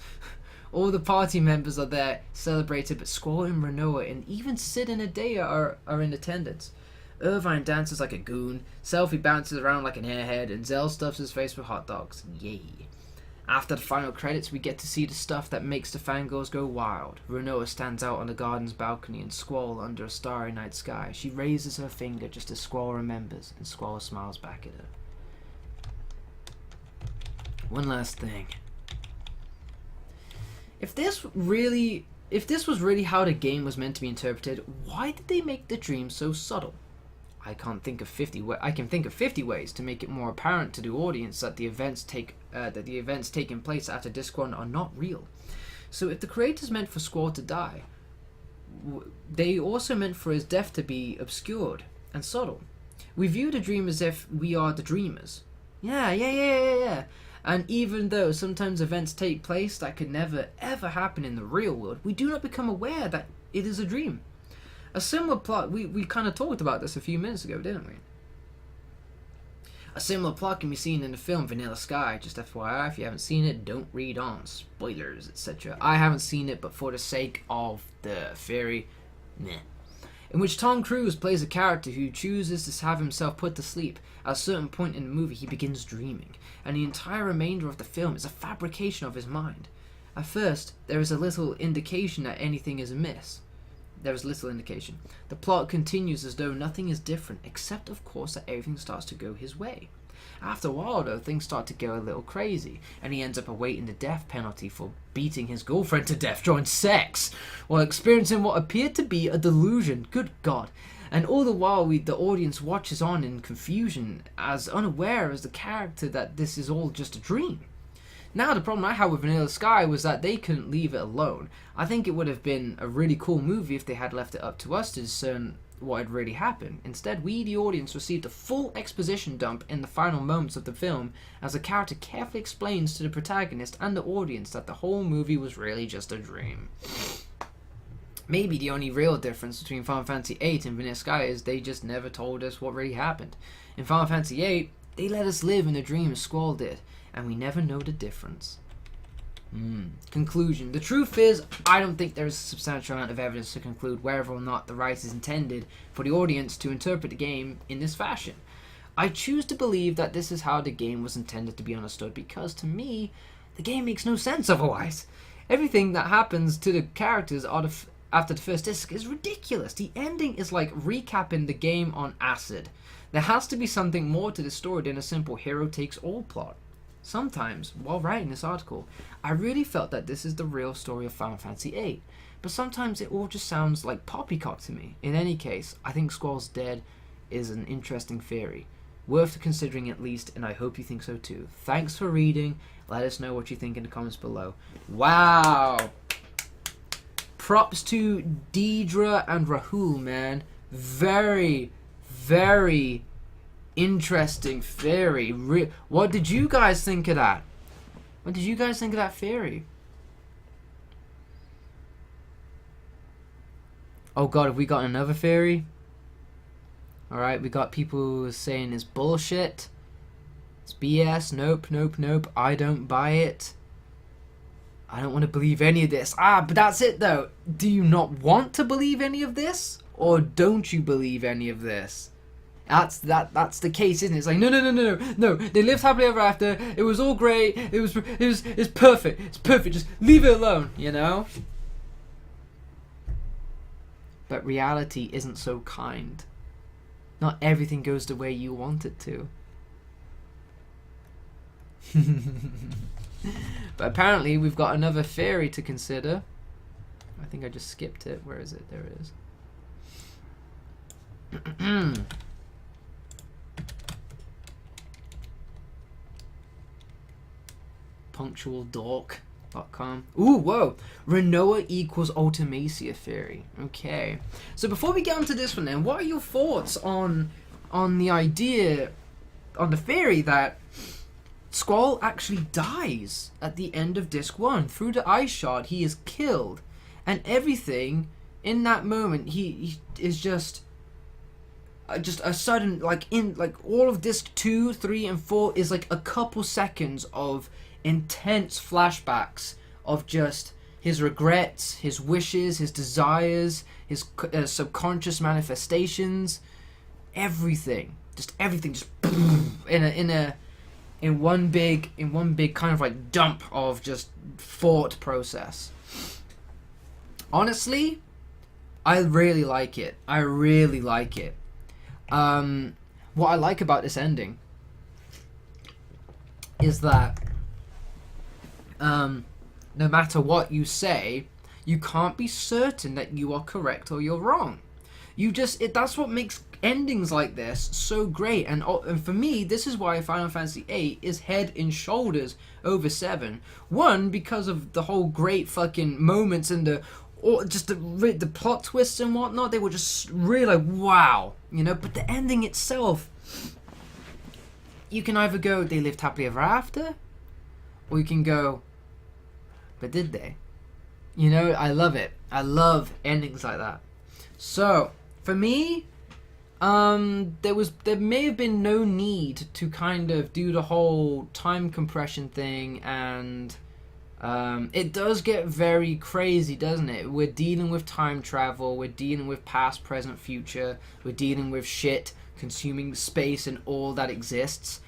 All the party members are there celebrated, but Squall and Rinoa and even Sid and Adea are in attendance. Irvine dances like a goon, Selfie bounces around like an airhead, and Zell stuffs his face with hot dogs. Yay. After the final credits, we get to see the stuff that makes the fangirls go wild. Rinoa stands out on the garden's balcony and Squall under a starry night sky. She raises her finger just as Squall remembers, and Squall smiles back at her. One last thing. If this was really how the game was meant to be interpreted, why did they make the dream so subtle? I can think of 50 ways to make it more apparent to the audience that the events taking place after Disc 1 are not real. So if the creators meant for Squall to die, they also meant for his death to be obscured and subtle. We view the dream as if we are the dreamers. Yeah. And even though sometimes events take place that could never ever happen in the real world, we do not become aware that it is a dream. A similar plot, we kind of talked about this a few minutes ago, didn't we? A similar plot can be seen in the film Vanilla Sky. Just FYI, if you haven't seen it, don't read on. Spoilers, etc. I haven't seen it, but for the sake of the theory, meh. In which Tom Cruise plays a character who chooses to have himself put to sleep. At a certain point in the movie, he begins dreaming, and the entire remainder of the film is a fabrication of his mind. At first, there is a little indication that anything is amiss. There is little indication. The plot continues as though nothing is different, except of course that everything starts to go his way. After a while though, things start to go a little crazy, and he ends up awaiting the death penalty for beating his girlfriend to death during sex, while experiencing what appeared to be a delusion. Good God. And all the while the audience watches on in confusion, as unaware as the character that this is all just a dream. Now, the problem I had with Vanilla Sky was that they couldn't leave it alone. I think it would have been a really cool movie if they had left it up to us to discern what had really happened. Instead, we, the audience, received a full exposition dump in the final moments of the film as the character carefully explains to the protagonist and the audience that the whole movie was really just a dream. Maybe the only real difference between Final Fantasy VIII and Vanilla Sky is they just never told us what really happened. In Final Fantasy VIII, they let us live in the dream as Squall did, and we never know the difference. Conclusion. The truth is, I don't think there is a substantial amount of evidence to conclude whether or not the writers intended for the audience to interpret the game in this fashion. I choose to believe that this is how the game was intended to be understood because, to me, the game makes no sense otherwise. Everything that happens to the characters after the first disc is ridiculous. The ending is like recapping the game on acid. There has to be something more to the story than a simple hero takes all plot. Sometimes, while writing this article, I really felt that this is the real story of Final Fantasy VIII, but sometimes it all just sounds like poppycock to me. In any case, I think Squall's dead is an interesting theory, worth considering at least, and I hope you think so too. Thanks for reading. Let us know what you think in the comments below. Wow! Props to Deidre and Rahul, man. Very, very interesting theory. What did you guys think of that? What did you guys think of that theory? Oh god, have we got another theory? Alright, we got people saying it's bullshit. It's BS. Nope, nope, nope. I don't buy it. I don't want to believe any of this. But that's it though. Do you not want to believe any of this? Or don't you believe any of this? That's the case, isn't it? It's like no. They lived happily ever after. It was all great. It's perfect. It's perfect. Just leave it alone, you know? But reality isn't so kind. Not everything goes the way you want it to. But apparently we've got another theory to consider. I think I just skipped it. Where is it? There it is. punctualdork.com. Ooh, whoa. Rinoa equals Ultimacia theory. Okay. So before we get onto this one then, what are your thoughts on the idea, on the theory that Squall actually dies at the end of disc 1? Through the ice shard, he is killed. And everything in that moment, he is just a sudden, like all of disc 2, 3, and 4 is like a couple seconds of intense flashbacks of just his regrets, his wishes, his desires, his subconscious manifestations, everything just in one big kind of like dump of just thought process. Honestly, I really like it. What I like about this ending is that no matter what you say, you can't be certain that you are correct or you're wrong. That's what makes endings like this so great. And for me, this is why Final Fantasy VIII is head and shoulders over 7. One, because of the whole great fucking moments and the plot twists and whatnot. They were just really like, wow, you know. But the ending itself, you can either go, they lived happily ever after, or you can go, but did they? You know, I love it. I love endings like that. So for me, there may have been no need to kind of do the whole time compression thing, and it does get very crazy, doesn't it? We're dealing with time travel, we're dealing with past, present, future, we're dealing with shit consuming space and all that exists.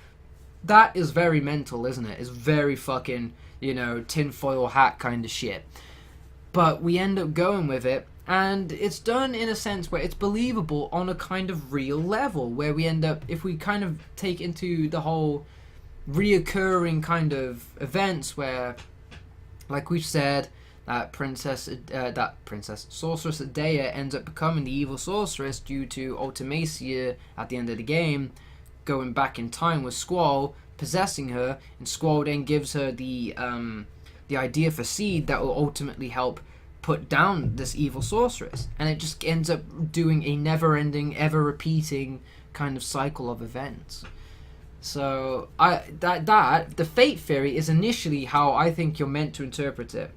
That is very mental, isn't it? It's very fucking, you know, tinfoil hat kind of shit. But we end up going with it, and it's done in a sense where it's believable on a kind of real level, where we end up, if we kind of take into the whole reoccurring kind of events where, like we've said, that sorceress Adea ends up becoming the evil sorceress due to Ultimacia at the end of the game going back in time with Squall possessing her, and Squall then gives her the idea for seed that will ultimately help put down this evil sorceress, and it just ends up doing a never-ending, ever-repeating kind of cycle of events. So the fate theory is initially how I think you're meant to interpret it,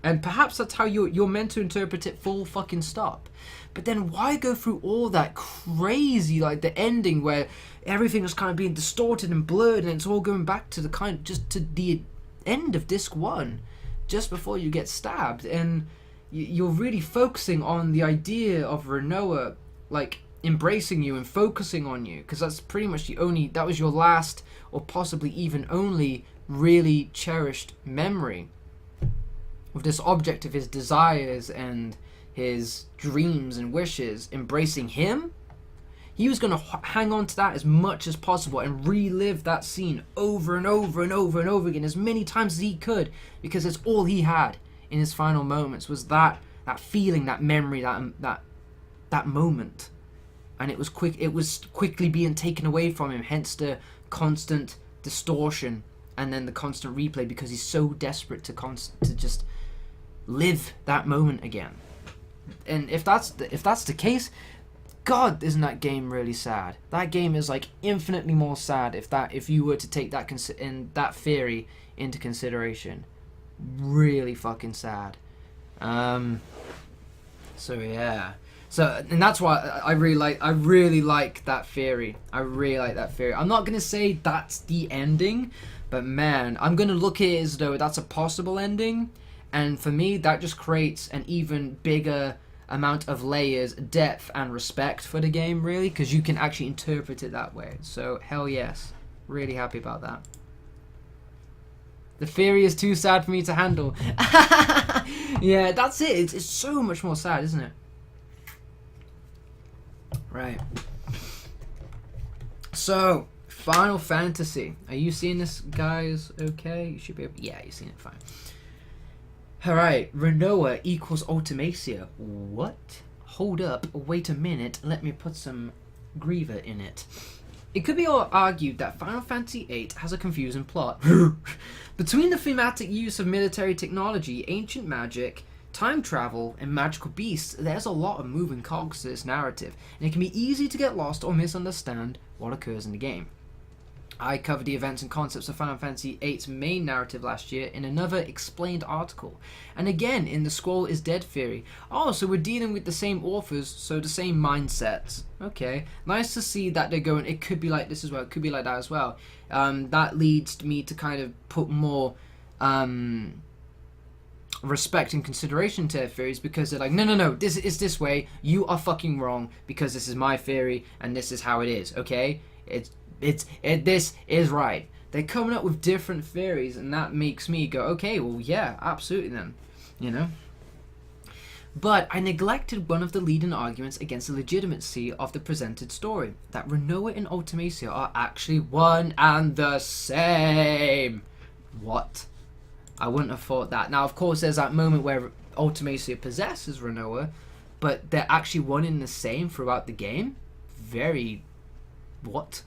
and perhaps that's how you're meant to interpret it full fucking stop. But then why go through all that crazy, like the ending where everything is kind of being distorted and blurred, and it's all going back to just to the end of disc 1, just before you get stabbed, and you're really focusing on the idea of Rinoa, like, embracing you and focusing on you, because that's pretty much that was your last, or possibly even only, really cherished memory of this object of his desires and his dreams and wishes. Embracing him, he was going to hang on to that as much as possible and relive that scene over and over and over and over again as many times as he could, because it's all he had in his final moments was that feeling, that memory, that moment. And it was quickly being taken away from him, hence the constant distortion and then the constant replay, because he's so desperate to just live that moment again. And if that's the case, God, isn't that game really sad? That game is like infinitely more sad if you were to take that theory into consideration. Really fucking sad. So yeah. So, and that's why I really like that theory. I really like that theory. I'm not gonna say that's the ending, but man, I'm gonna look at it as though that's a possible ending, and for me, that just creates an even bigger amount of layers, depth, and respect for the game, really, because you can actually interpret it that way. So, hell yes. Really happy about that. The theory is too sad for me to handle. Yeah, that's it. It's so much more sad, isn't it? Right. So, Final Fantasy. Are you seeing this, guys? Okay, you should be able... Yeah, you're seeing it fine. Alright, Rinoa equals Ultimacia. What? Hold up, wait a minute, let me put some Griever in it. It could be argued that Final Fantasy VIII has a confusing plot. Between the thematic use of military technology, ancient magic, time travel, and magical beasts, there's a lot of moving cogs to this narrative, and it can be easy to get lost or misunderstand what occurs in the game. I covered the events and concepts of Final Fantasy VIII's main narrative last year in another explained article, and again in the Squall is Dead theory. Oh, so we're dealing with the same authors, so the same mindsets. Okay, nice to see that they're going, it could be like this as well, it could be like that as well. That leads me to kind of put more respect and consideration to their theories, because they're like, no, this is this way, you are fucking wrong, because this is my theory, and this is how it is, okay? This is right. They're coming up with different theories, and that makes me go, okay, well, yeah, absolutely then, you know? But I neglected one of the leading arguments against the legitimacy of the presented story, that Rinoa and Ultimacia are actually one and the same. What? I wouldn't have thought that. Now, of course, there's that moment where Ultimacia possesses Rinoa, but they're actually one and the same throughout the game? Very... what?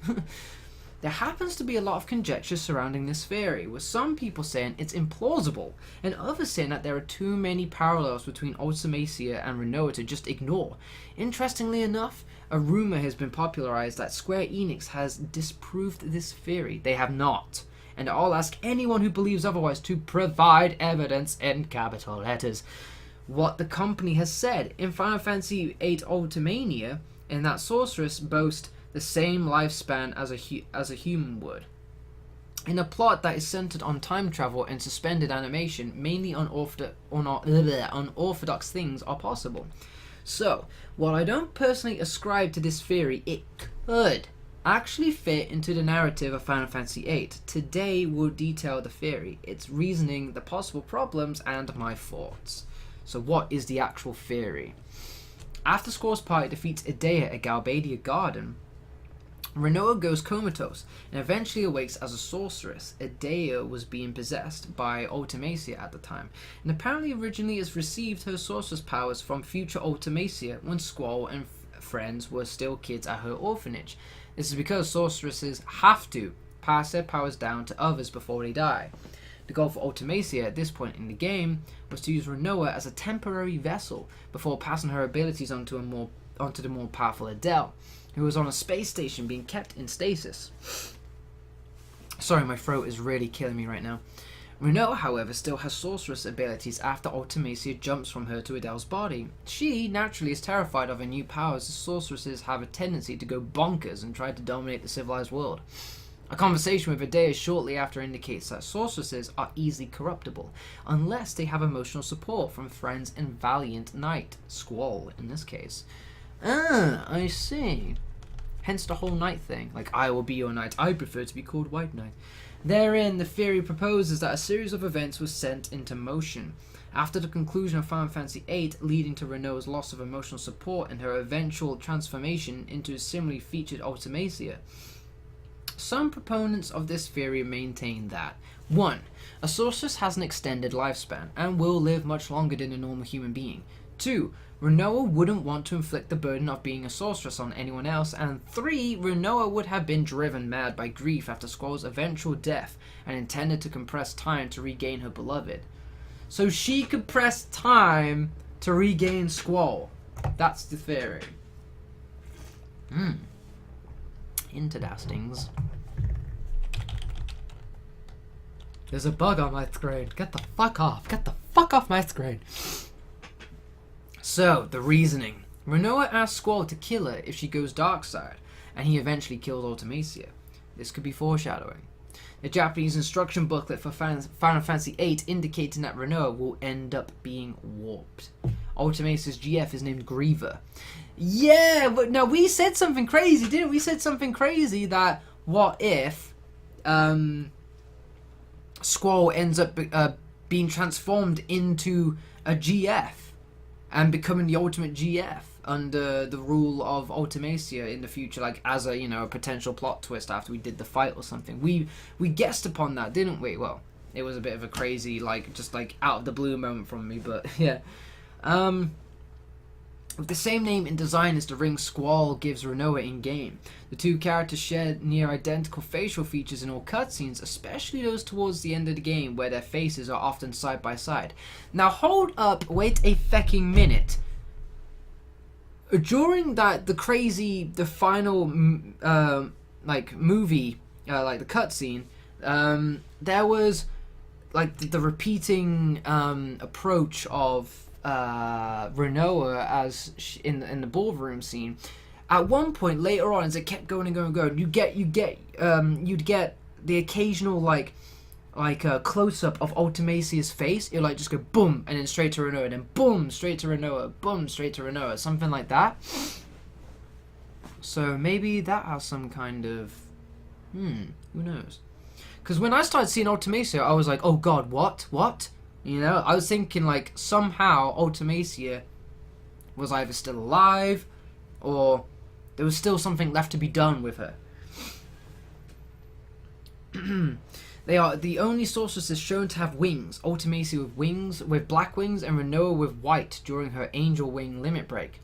There happens to be a lot of conjecture surrounding this theory, with some people saying it's implausible, and others saying that there are too many parallels between Ultimacia and Rinoa to just ignore. Interestingly enough, a rumor has been popularized that Square Enix has disproved this theory. They have not. And I'll ask anyone who believes otherwise to provide evidence in capital letters. What the company has said in Final Fantasy VIII Ultimania, and that sorceress boasts the same lifespan as a human would. In a plot that is centered on time travel and suspended animation, mainly unorthodox things are possible. So, while I don't personally ascribe to this theory, it could actually fit into the narrative of Final Fantasy VIII. Today we'll detail the theory, its reasoning, the possible problems, and my thoughts. So what is the actual theory? After Squall's party defeats Idea at Galbadia Garden, Rinoa goes comatose and eventually awakes as a sorceress. Idea was being possessed by Ultimacia at the time, and apparently originally has received her sorceress powers from future Ultimacia when Squall and friends were still kids at her orphanage. This is because sorceresses have to pass their powers down to others before they die. The goal for Ultimacia at this point in the game was to use Rinoa as a temporary vessel before passing her abilities onto the more powerful Adele, who was on a space station being kept in stasis. Sorry, my throat is really killing me right now. Rinoa, however, still has sorceress abilities after Ultimacia jumps from her to Adele's body. She, naturally, is terrified of her new powers as sorceresses have a tendency to go bonkers and try to dominate the civilized world. A conversation with Adele shortly after indicates that sorceresses are easily corruptible, unless they have emotional support from friends and valiant knight, Squall in this case. Ah, I see. Hence the whole knight thing, like, I will be your knight, I prefer to be called White Knight. Therein, the theory proposes that a series of events was sent into motion. After the conclusion of Final Fantasy VIII, leading to Rinoa's loss of emotional support and her eventual transformation into a similarly featured Ultimacia. Some proponents of this theory maintain that 1. A sorceress has an extended lifespan and will live much longer than a normal human being. 2. Rinoa wouldn't want to inflict the burden of being a sorceress on anyone else, and 3. Rinoa would have been driven mad by grief after Squall's eventual death and intended to compress time to regain her beloved. So she compressed time to regain Squall. That's the theory. Interesting. There's a bug on my screen. Get the fuck off. Get the fuck off my screen. So, the reasoning. Rinoa asks Squall to kill her if she goes dark side, and he eventually kills Ultimacia. This could be foreshadowing. The Japanese instruction booklet for Final Fantasy VIII indicating that Rinoa will end up being warped. Ultimacia's GF is named Griever. Yeah, but now we said something crazy, didn't we? We said something crazy that what if Squall ends up being transformed into a GF and becoming the ultimate GF under the rule of Ultimacia in the future, like as a, you know, a potential plot twist after we did the fight or something. We guessed upon that, didn't we? Well, it was a bit of a crazy, like, just like out of the blue moment from me, but yeah. With the same name and design as the ring Squall gives Rinoa in-game, the two characters share near identical facial features in all cutscenes, especially those towards the end of the game where their faces are often side by side. Now hold up, wait a fecking minute. During the final like movie, like the cutscene, there was like the repeating approach of Rinoa as in the ballroom scene. At one point later on, as it kept going and going and going, you'd get the occasional like a close up of Ultimacia's face. It'll like just go boom and then straight to Rinoa, and then boom straight to Rinoa, boom straight to Rinoa, something like that. So maybe that has some kind of who knows? Because when I started seeing Ultimacia, I was like, oh god, what? You know, I was thinking like somehow Ultimacia was either still alive or there was still something left to be done with her. They are the only sorceresses shown to have wings. Ultimacia with black wings, and Rinoa with white during her angel wing limit break.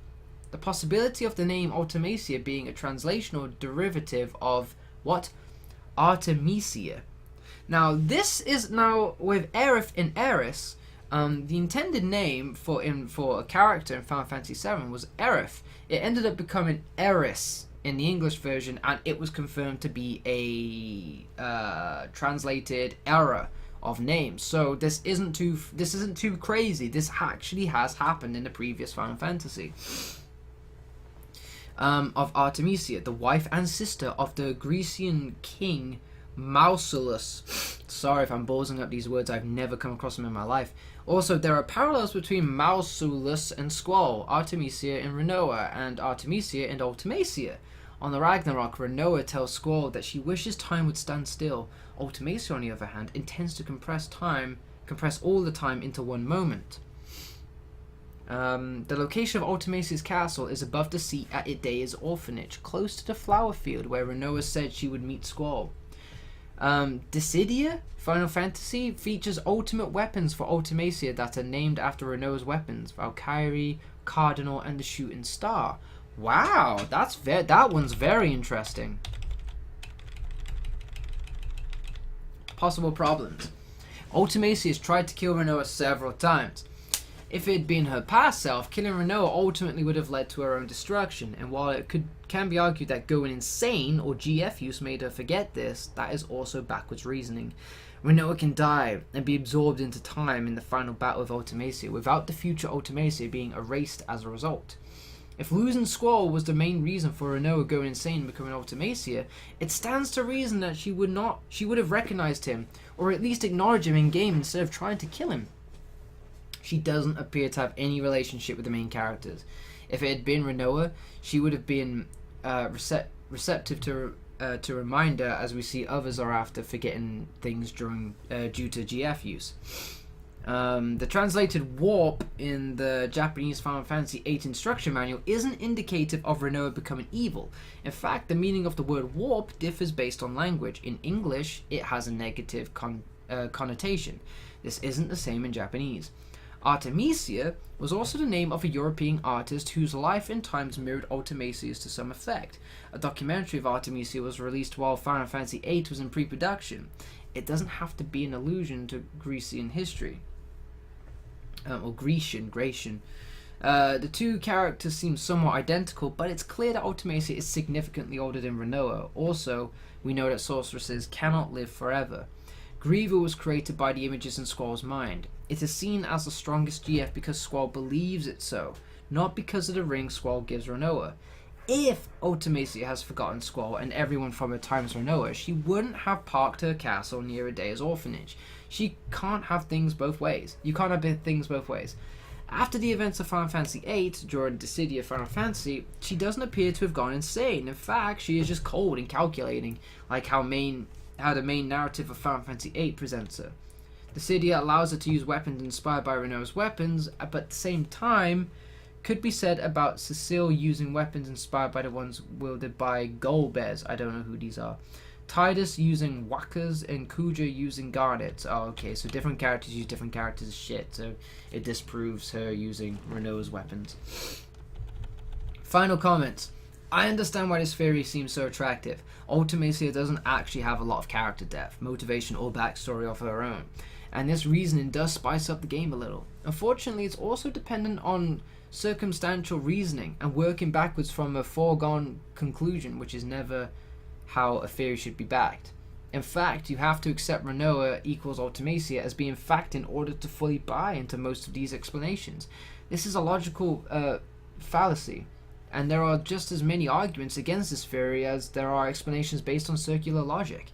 The possibility of the name Ultimacia being a translational derivative of what? Artemisia. Now, this is now with Aerith and Eris. The intended name for a character in Final Fantasy VII was Aerith. It ended up becoming Eris in the English version, and it was confirmed to be a translated error of names. So this isn't too crazy. This actually has happened in the previous Final Fantasy. Of Artemisia, the wife and sister of the Grecian king Mausolus. Sorry if I'm ballsing up these words, I've never come across them in my life. Also, there are parallels between Mausolus and Squall, Artemisia and Rinoa, and Artemisia and Ultimacia. On the Ragnarok, Rinoa tells Squall that she wishes time would stand still. Ultimacia, on the other hand, intends to compress all the time into one moment. The location of Ultimacia's castle is above the seat at Idea's orphanage, close to the flower field where Rinoa said she would meet Squall. Dissidia, Final Fantasy, features ultimate weapons for Ultimacia that are named after Rinoa's weapons: Valkyrie, Cardinal, and the Shooting Star. Wow, that one's very interesting. Possible problems. Ultimacia has tried to kill Rinoa several times. If it had been her past self, killing Rinoa ultimately would have led to her own destruction, and while it can be argued that going insane or GF use made her forget this, that is also backwards reasoning. Rinoa can die and be absorbed into time in the final battle of Ultimacia without the future Ultimacia being erased as a result. If losing Squall was the main reason for Rinoa going insane and becoming Ultimacia, it stands to reason that she would have recognized him, or at least acknowledged him in game instead of trying to kill him. She doesn't appear to have any relationship with the main characters. If it had been Rinoa, she would have been receptive to remind her, as we see others are after forgetting things due to GF use. The translated warp in the Japanese Final Fantasy VIII instruction manual isn't indicative of Rinoa becoming evil. In fact, the meaning of the word warp differs based on language. In English, it has a negative connotation. This isn't the same in Japanese. Artemisia was also the name of a European artist whose life and times mirrored Ultimacia's to some effect. A documentary of Artemisia was released while Final Fantasy VIII was in pre-production. It doesn't have to be an allusion to Grecian history. Or Grecian. The two characters seem somewhat identical, but it's clear that Ultimacia is significantly older than Rinoa. Also, we know that sorceresses cannot live forever. Griever was created by the images in Squall's mind. It is seen as the strongest GF because Squall believes it so, not because of the ring Squall gives Rinoa. If Ultimacia has forgotten Squall and everyone from her time as Rinoa, she wouldn't have parked her castle near Adea's orphanage. She can't have things both ways. You can't have things both ways. After the events of Final Fantasy VIII, during Dissidia Final Fantasy, she doesn't appear to have gone insane. In fact, she is just cold and calculating, like how the main narrative of Final Fantasy VIII presents her. Dissidia allows her to use weapons inspired by Rinoa's weapons, but at the same time, could be said about Cecile using weapons inspired by the ones wielded by Golbez. I don't know who these are. Tidus using whackers and Kuja using garnets. Oh, okay, so different characters use different characters' shit, so it disproves her using Rinoa's weapons. Final comments. I understand why this theory seems so attractive. Ultimacia doesn't actually have a lot of character depth, motivation, or backstory of her own, and this reasoning does spice up the game a little. Unfortunately, it's also dependent on circumstantial reasoning and working backwards from a foregone conclusion, which is never how a theory should be backed. In fact, you have to accept Rinoa equals Ultimacia as being fact in order to fully buy into most of these explanations. This is a logical fallacy, and there are just as many arguments against this theory as there are explanations based on circular logic.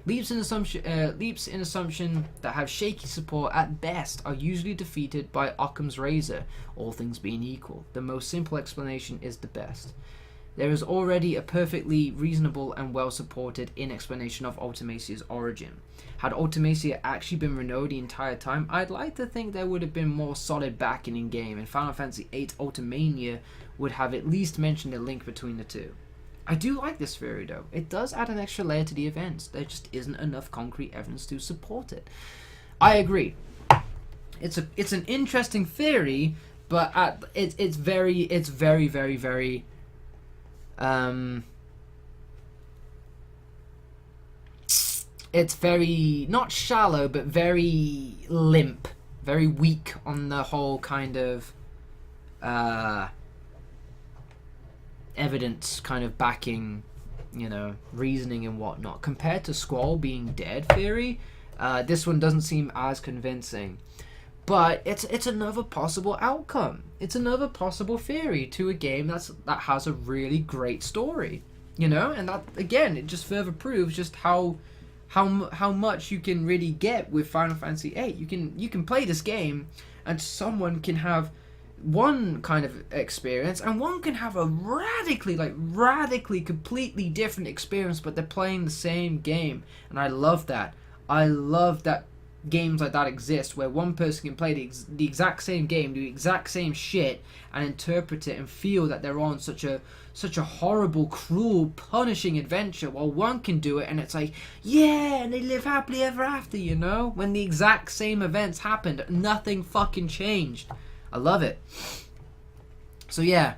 Leaps in assumption that have shaky support at best are usually defeated by Occam's razor, all things being equal. The most simple explanation is the best. There is already a perfectly reasonable and well-supported explanation of Ultimacia's origin. Had Ultimacia actually been Rinoa the entire time, I'd like to think there would have been more solid backing in game, and Final Fantasy VIII Ultimania would have at least mentioned a link between the two. I do like this theory though. It does add an extra layer to the events. There just isn't enough concrete evidence to support it. I agree. It's an interesting theory, but it's very it's very not shallow, but very limp, very weak on the whole kind of evidence kind of backing, reasoning and whatnot. Compared to Squall being dead theory, this one doesn't seem as convincing. But it's another possible outcome. It's another possible theory to a game that has a really great story, and that again it just further proves just how much you can really get with Final Fantasy VIII. You can play this game, and someone can have one kind of experience, and one can have a radically, completely different experience, but they're playing the same game, and I love that. I love that games like that exist, where one person can play the exact same game, do the exact same shit, and interpret it and feel that they're on such a horrible, cruel, punishing adventure, while one can do it and it's like, yeah, and they live happily ever after, when the exact same events happened, nothing fucking changed. I love it. So yeah,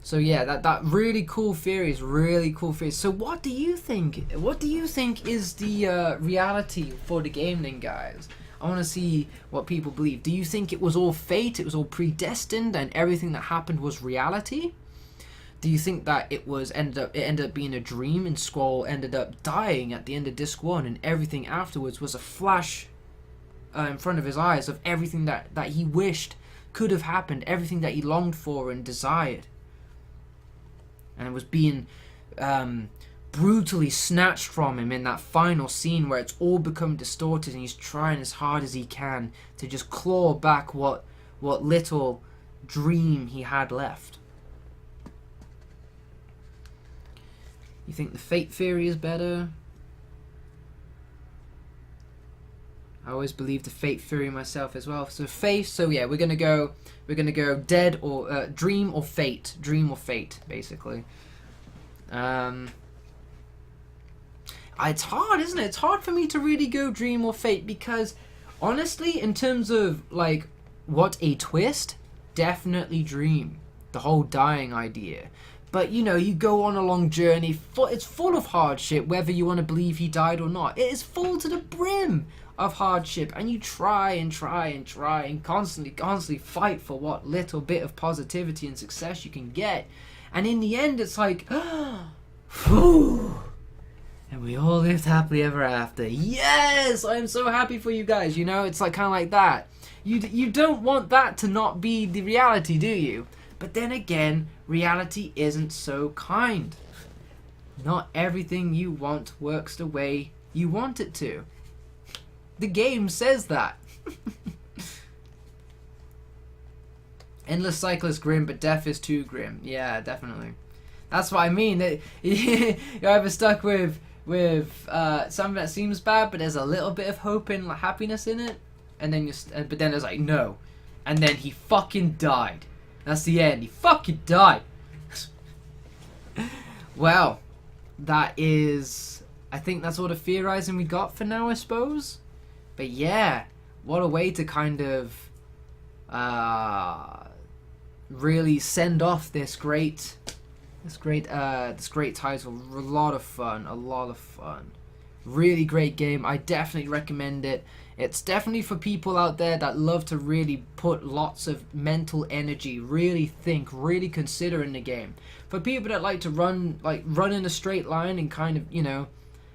So yeah, that really cool theory is really cool theory. So what do you think? What do you think is the reality for the game then, guys? I want to see what people believe. Do you think it was all fate? It was all predestined, and everything that happened was reality? Do you think that it ended up being a dream, and Squall ended up dying at the end of Disc 1, and everything afterwards was a flash in front of his eyes of everything that he wished could have happened, everything that he longed for and desired, and it was being brutally snatched from him in that final scene where it's all become distorted and he's trying as hard as he can to just claw back what little dream he had left. You think the fate theory is better? I always believe the fate theory myself as well. So fate. So yeah, we're gonna go dead or dream or fate. Dream or fate, basically. It's hard, isn't it? It's hard for me to really go dream or fate because, honestly, in terms of like what a twist, definitely dream. The whole dying idea. But, you know, you go on a long journey. It's full of hardship, whether you want to believe he died or not. It is full to the brim of hardship. And you try and try and try and constantly fight for what little bit of positivity and success you can get. And in the end, it's like, whew. And we all lived happily ever after. Yes! I'm so happy for you guys, you know? It's like kind of like that. You don't want that to not be the reality, do you? But then again, reality isn't so kind. Not everything you want works the way you want it to. The game says that. Endless cycle is grim, but death is too grim. Yeah, definitely. That's what I mean. You're either stuck with something that seems bad, but there's a little bit of hope and happiness in it, and then but then there's like no, and then he fucking died. That's the end. He fucking died. Well, that is... I think that's all the theorizing we got for now, I suppose. But yeah, what a way to kind of really send off this great title. A lot of fun. Really great game. I definitely recommend it. It's definitely for people out there that love to really put lots of mental energy, really think, really consider in the game. For people that like to run in a straight line and kind of, you know,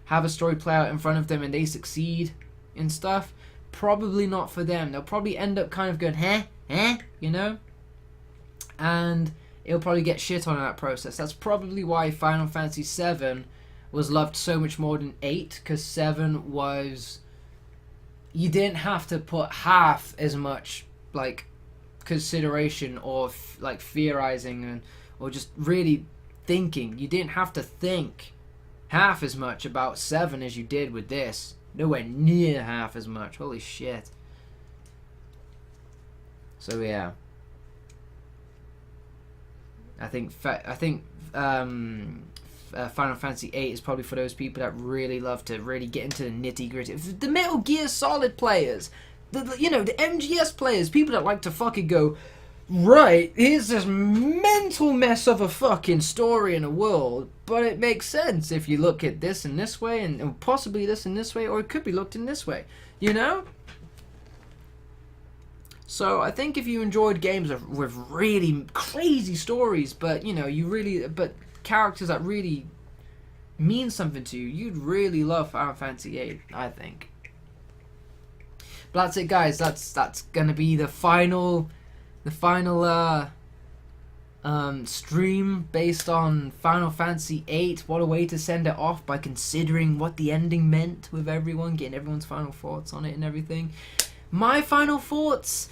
have a story play out in front of them and they succeed and stuff, probably not for them. They'll probably end up kind of going, you know? And it'll probably get shit on in that process. That's probably why Final Fantasy VII was loved so much more than 8, because 7 was... You didn't have to put half as much like consideration or like theorizing or just really thinking. You didn't have to think half as much about 7 as you did with this. Nowhere near half as much. Holy shit. So yeah, I think Final Fantasy VIII is probably for those people that really love to really get into the nitty gritty. The Metal Gear Solid players, the MGS players, people that like to fucking go, right, here's this mental mess of a fucking story and a world, but it makes sense if you look at this in this way and possibly this in this way, or it could be looked in this way, you know? So I think if you enjoyed games with really crazy stories, but but characters that really mean something to you, you'd really love Final Fantasy VIII, I think. But that's it, guys. That's gonna be the final stream based on Final Fantasy VIII. What a way to send it off by considering what the ending meant with everyone, getting everyone's final thoughts on it and everything. My final thoughts.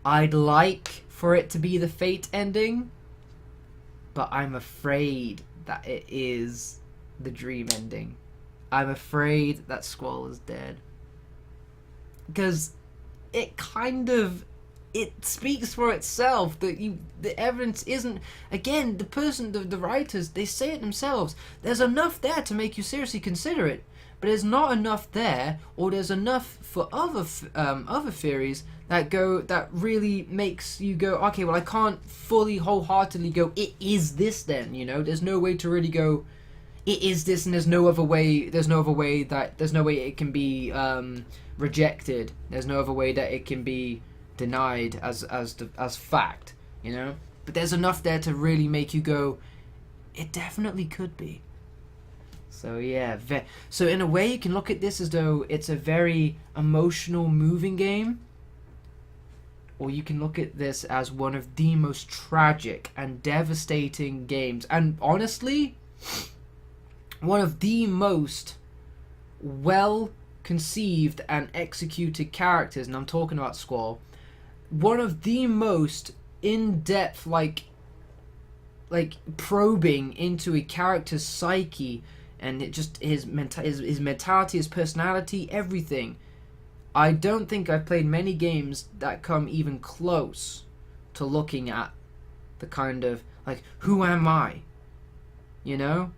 I'd like for it to be the Fate ending, but I'm afraid that it is the Dream ending. I'm afraid that Squall is dead, because it kind of it speaks for itself that the evidence isn't, again, the writers, they say it themselves, there's enough there to make you seriously consider it, but there's not enough there, or there's enough for other theories that really makes you go, okay, well, I can't fully wholeheartedly go, it is this then, you know, there's no way to really go, it is this, and there's no way it can be rejected, there's no other way that it can be denied as fact, you know. But there's enough there to really make you go, it definitely could be. So yeah, so in a way you can look at this as though it's a very emotional, moving game, or you can look at this as one of the most tragic and devastating games, and honestly, one of the most well conceived and executed characters, and I'm talking about Squall. One of the most in-depth, like probing into a character's psyche, and it just his mentality, his personality, everything. I don't think I've played many games that come even close to looking at the kind of, like, who am I? You know?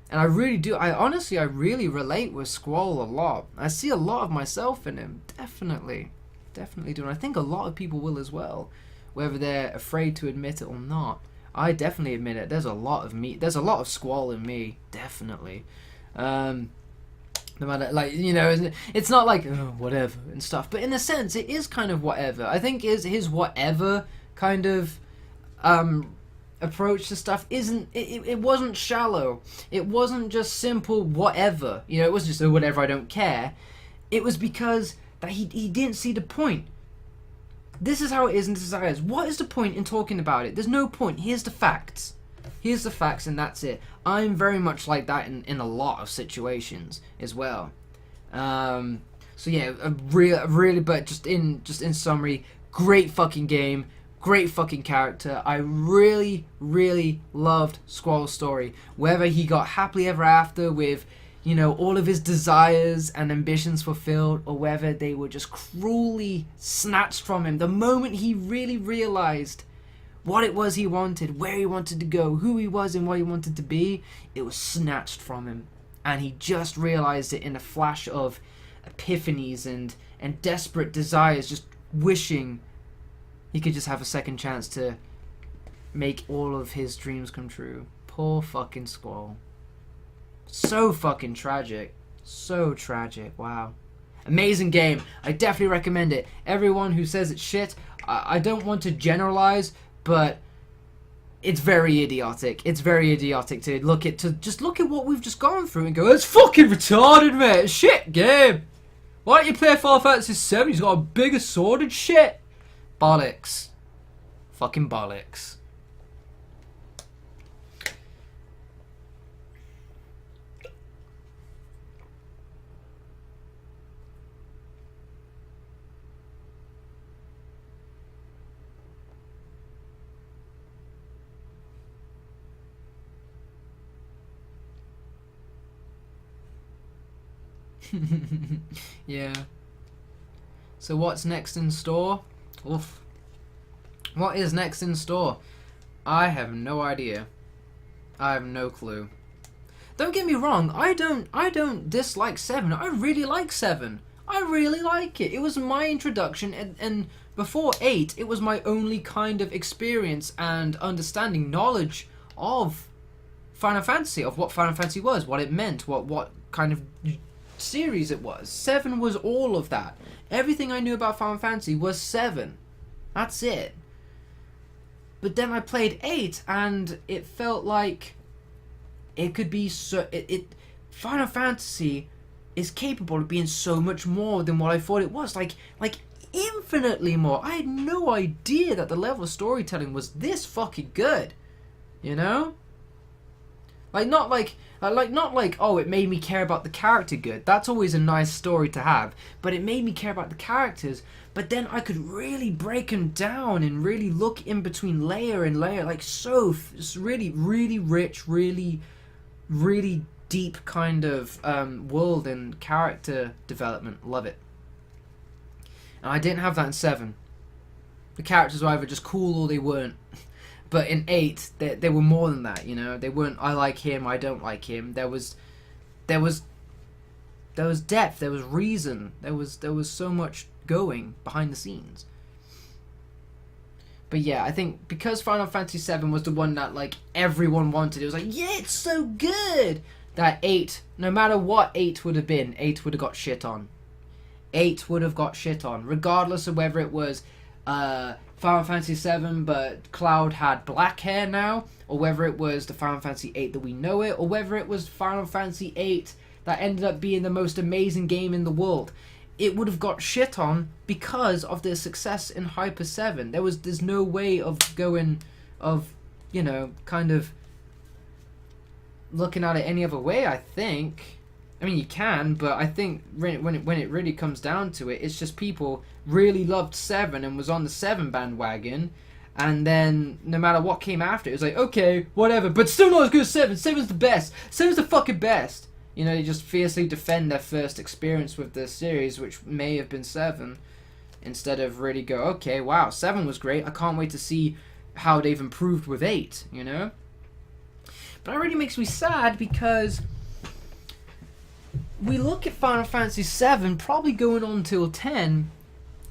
And I really do. I really relate with Squall a lot. I see a lot of myself in him. Definitely do. And I think a lot of people will as well, whether they're afraid to admit it or not. I definitely admit it. There's a lot of me. There's a lot of Squall in me. Definitely. No matter, like, you know, it's not like, oh, whatever and stuff. But in a sense, it is kind of whatever. I think his whatever kind of approach to stuff it wasn't shallow. It wasn't just simple whatever, you know. It was just, oh, whatever, I don't care. It was because that he didn't see the point. This is how it is and this is how it is. What is the point in talking about it? There's no point. Here's the facts and that's it. I'm very much like that in a lot of situations as well. So yeah, really, but just in summary, great fucking game. Great fucking character. I really, really loved Squall's story. Whether he got happily ever after with, you know, all of his desires and ambitions fulfilled, or whether they were just cruelly snatched from him. The moment he really realized what it was he wanted, where he wanted to go, who he was and what he wanted to be, it was snatched from him. And he just realized it in a flash of epiphanies and desperate desires, just wishing he could just have a second chance to make all of his dreams come true. Poor fucking Squall. So fucking tragic. So tragic. Wow. Amazing game. I definitely recommend it. Everyone who says it's shit, I don't want to generalize, but it's very idiotic. It's very idiotic to look at what we've just gone through and go, it's fucking retarded, mate. It's shit game. Why don't you play Final Fantasy VII? He's got a bigger sword and shit. Bollocks. Fucking bollocks. Yeah. So what's next in store? Oof. What is next in store? I have no idea. I have no clue. Don't get me wrong, I don't dislike 7. I really like 7. I really like it. It was my introduction, and before 8, it was my only kind of experience and understanding, knowledge of Final Fantasy, of what Final Fantasy was, what it meant, what kind of series it was. 7 was all of that. Everything I knew about Final Fantasy was 7. That's it. But then I played 8, and it felt like it could be so. Final Fantasy is capable of being so much more than what I thought it was. Like infinitely more. I had no idea that the level of storytelling was this fucking good. You know? Not like, oh, it made me care about the character good. That's always a nice story to have. But it made me care about the characters. But then I could really break them down and really look in between layer and layer. Like, so, it's really, really rich, really, really deep kind of world and character development. Love it. And I didn't have that in 7. The characters were either just cool or they weren't. But in 8, they were more than that, you know. They weren't, I like him, I don't like him. There was depth, there was reason, there was so much going behind the scenes. But yeah, I think because Final Fantasy VII was the one that like everyone wanted, it was like, yeah, it's so good. That 8, no matter what 8 would have been, 8 would have got shit on. 8 would have got shit on, regardless of whether it was Final Fantasy VII, but Cloud had black hair now, or whether it was the Final Fantasy VIII that we know it, or whether it was Final Fantasy VIII that ended up being the most amazing game in the world. It would have got shit on because of their success in Hyper 7. There's no way of going, you know, kind of looking at it any other way, I think. I mean, you can, but I think when it really comes down to it, it's just people really loved 7 and was on the 7 bandwagon, and then no matter what came after, it was like, okay, whatever, but still not as good as 7. 7's the best. 7's the fucking best. You know, they just fiercely defend their first experience with the series, which may have been 7, instead of really go, okay, wow, 7 was great. I can't wait to see how they've improved with 8, you know? But it really makes me sad because we look at Final Fantasy VII probably going on till 10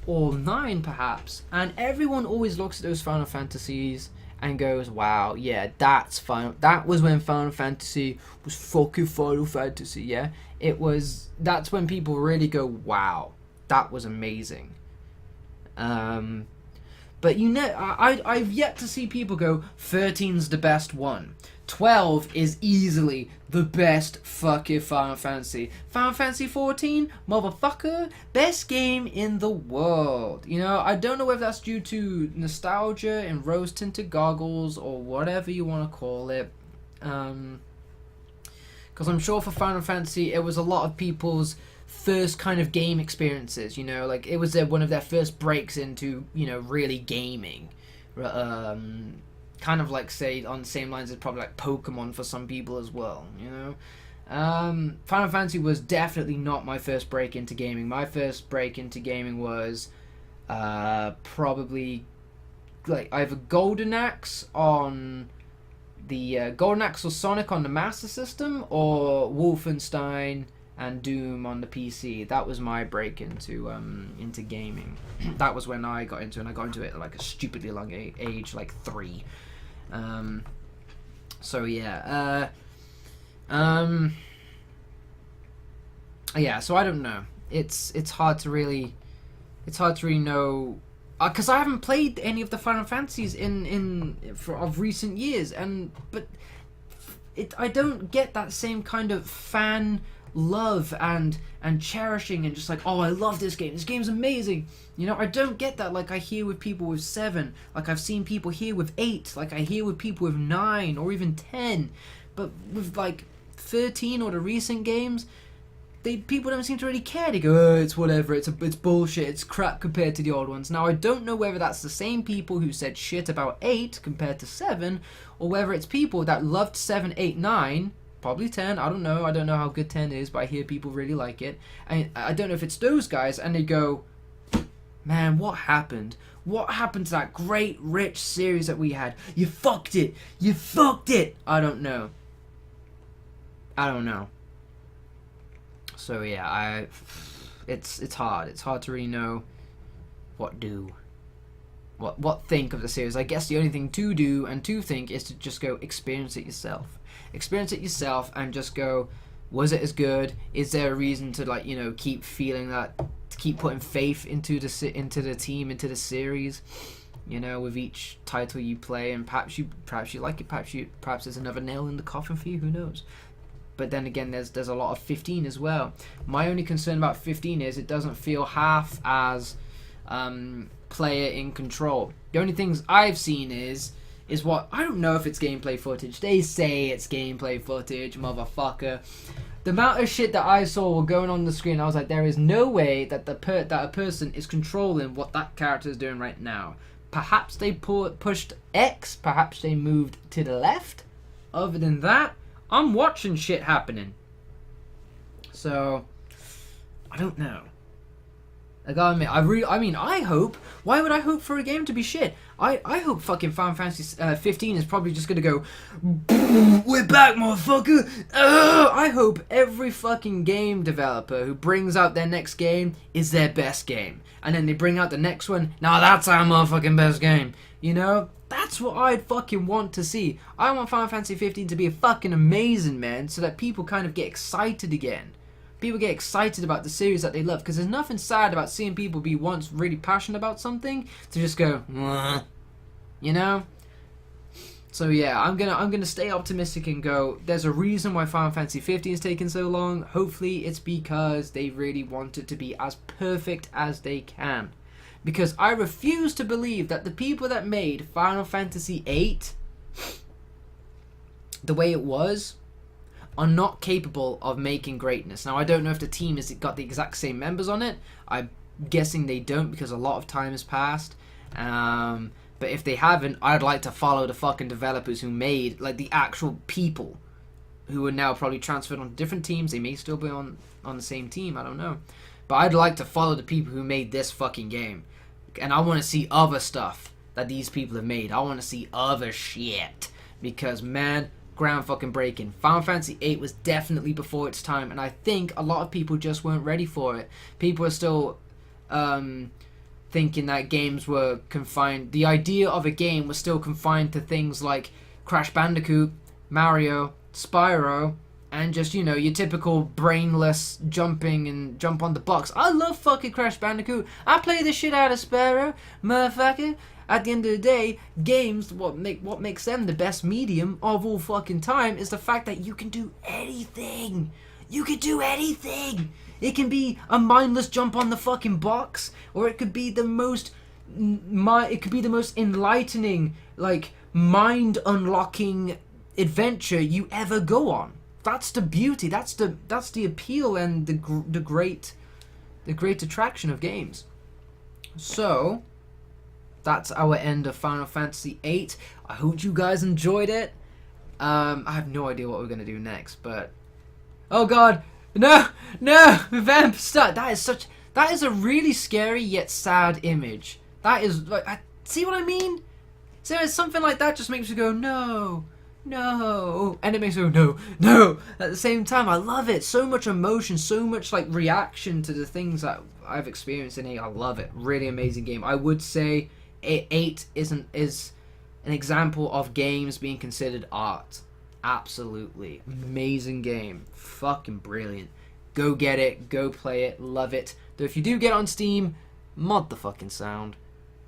or 9 perhaps, and everyone always looks at those Final Fantasies and goes, wow, yeah, that was when Final Fantasy was fucking Final Fantasy, yeah? That's when people really go, wow, that was amazing. But you know, I've yet to see people go, 13's the best one. 12 is easily the best fucking Final Fantasy. Final Fantasy 14, motherfucker, best game in the world. You know, I don't know whether that's due to nostalgia and rose-tinted goggles or whatever you want to call it. Because I'm sure for Final Fantasy, it was a lot of people's first kind of game experiences, you know, like it was one of their first breaks into, you know, really gaming. Kind of like, say, on the same lines as probably like Pokemon for some people as well, you know. Final Fantasy was definitely not my first break into gaming. My first break into gaming was probably like either Golden Axe on the Golden Axe or Sonic on the Master System, or Wolfenstein and Doom on the PC. That was my break into gaming. That was when I got into it, and I got into it at like a stupidly young age, like 3. So yeah, yeah. So I don't know. It's hard to really know, because I haven't played any of the Final Fantasies of recent years, but I don't get that same kind of fan love and cherishing and just like, oh, I love this game's amazing, you know. I don't get that like I hear with people with 7, like I've seen people here with 8, like I hear with people with 9 or even 10, but with like 13 or the recent games, people don't seem to really care. They go, oh, it's whatever, it's bullshit, it's crap compared to the old ones. Now I don't know whether that's the same people who said shit about 8 compared to 7, or whether it's people that loved 7, 8, 9, probably 10, I don't know how good 10 is, but I hear people really like it, and I don't know if it's those guys, and they go, man, what happened to that great rich series that we had? You fucked it. I don't know. So yeah, it's hard to really know what think of the series. I guess the only thing to do and to think is to just go experience it yourself and just go, was it as good? Is there a reason to, like, you know, keep feeling that, to keep putting faith into the team, into the series, you know, with each title you play? And perhaps you like it, perhaps there's another nail in the coffin for you, who knows. But then again, there's a lot of 15 as well. My only concern about 15 is it doesn't feel half as player in control. The only things I've seen is what, I don't know if it's gameplay footage. They say it's gameplay footage, motherfucker. The amount of shit that I saw going on the screen, I was like, there is no way that that a person is controlling what that character is doing right now. Perhaps they pushed X, perhaps they moved to the left. Other than that, I'm watching shit happening. So, I don't know. I gotta admit, I hope. Why would I hope for a game to be shit? I hope fucking Final Fantasy 15 is probably just gonna go, we're back, motherfucker. I hope every fucking game developer who brings out their next game is their best game, and then they bring out the next one. Now that's our motherfucking best game. You know, that's what I'd fucking want to see. I want Final Fantasy 15 to be fucking amazing, man, so that people kind of get excited again. People get excited about the series that they love, because there's nothing sad about seeing people be once really passionate about something to just go, "Mwah," you know. So yeah, I'm gonna stay optimistic and go, there's a reason why Final Fantasy 15 is taking so long. Hopefully it's because they really want it to be as perfect as they can, because I refuse to believe that the people that made Final Fantasy 8 the way it was are not capable of making greatness. Now, I don't know if the team has got the exact same members on it. I'm guessing they don't, because a lot of time has passed. But if they haven't, I'd like to follow the fucking developers who made, like, the actual people who are now probably transferred on different teams. They may still be on the same team, I don't know. But I'd like to follow the people who made this fucking game. And I want to see other stuff that these people have made. I want to see other shit. Because, man, ground fucking breaking. Final Fantasy VIII was definitely before its time, and I think a lot of people just weren't ready for it. People are still thinking that games were confined. The idea of a game was still confined to things like Crash Bandicoot, Mario, Spyro, and just, you know, your typical brainless jumping and jump on the box. I love fucking Crash Bandicoot. I play the shit out of Spyro, motherfucker. At the end of the day, games, what makes them the best medium of all fucking time is the fact that you can do anything. You can do anything. It can be a mindless jump on the fucking box, or it could be the most enlightening, like, mind unlocking adventure you ever go on. That's the beauty. That's the appeal and the great attraction of games. So that's our end of Final Fantasy VIII. I hope you guys enjoyed it. I have no idea what we're gonna do next, but oh god, no, vamp, stop! That is a really scary yet sad image. That is like, see what I mean? So it's something like that just makes me go no, and it makes me go no. At the same time, I love it. So much emotion, so much like reaction to the things that I've experienced in it. I love it. Really amazing game. I would say 8 is an example of games being considered art. Absolutely amazing game, fucking brilliant. Go get it, go play it, love it. Though if you do get it on Steam, mod the fucking sound,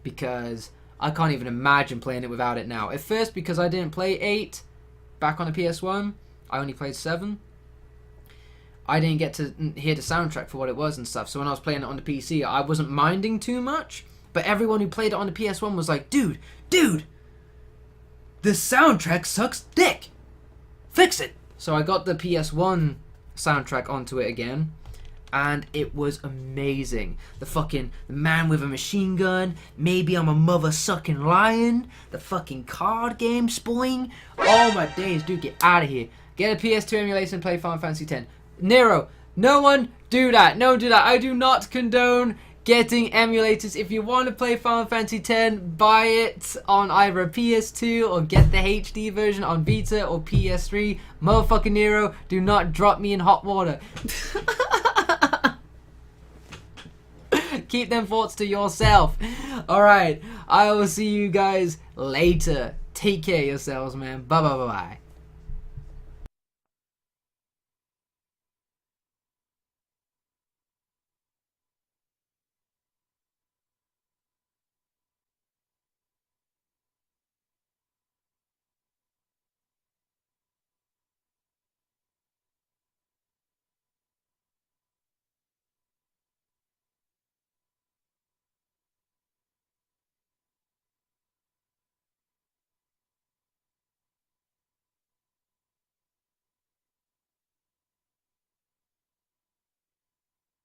because I can't even imagine playing it without it now. At first, because I didn't play 8 back on the PS1, I only played 7. I didn't get to hear the soundtrack for what it was and stuff. So when I was playing it on the PC, I wasn't minding too much. But everyone who played it on the PS1 was like, dude, the soundtrack sucks dick. Fix it. So I got the PS1 soundtrack onto it again, and it was amazing. The man with a machine gun, maybe I'm a mother-sucking lion, the fucking card game, spoing. Oh my days, dude, get out of here. Get a PS2 emulation and play Final Fantasy X. Nero, no one do that. No one do that. I do not condone getting emulators. If you want to play Final Fantasy X, buy it on either a PS2 or get the HD version on Vita or PS3. Motherfucking Nero, do not drop me in hot water. Keep them thoughts to yourself. Alright, I will see you guys later. Take care of yourselves, man. Bye.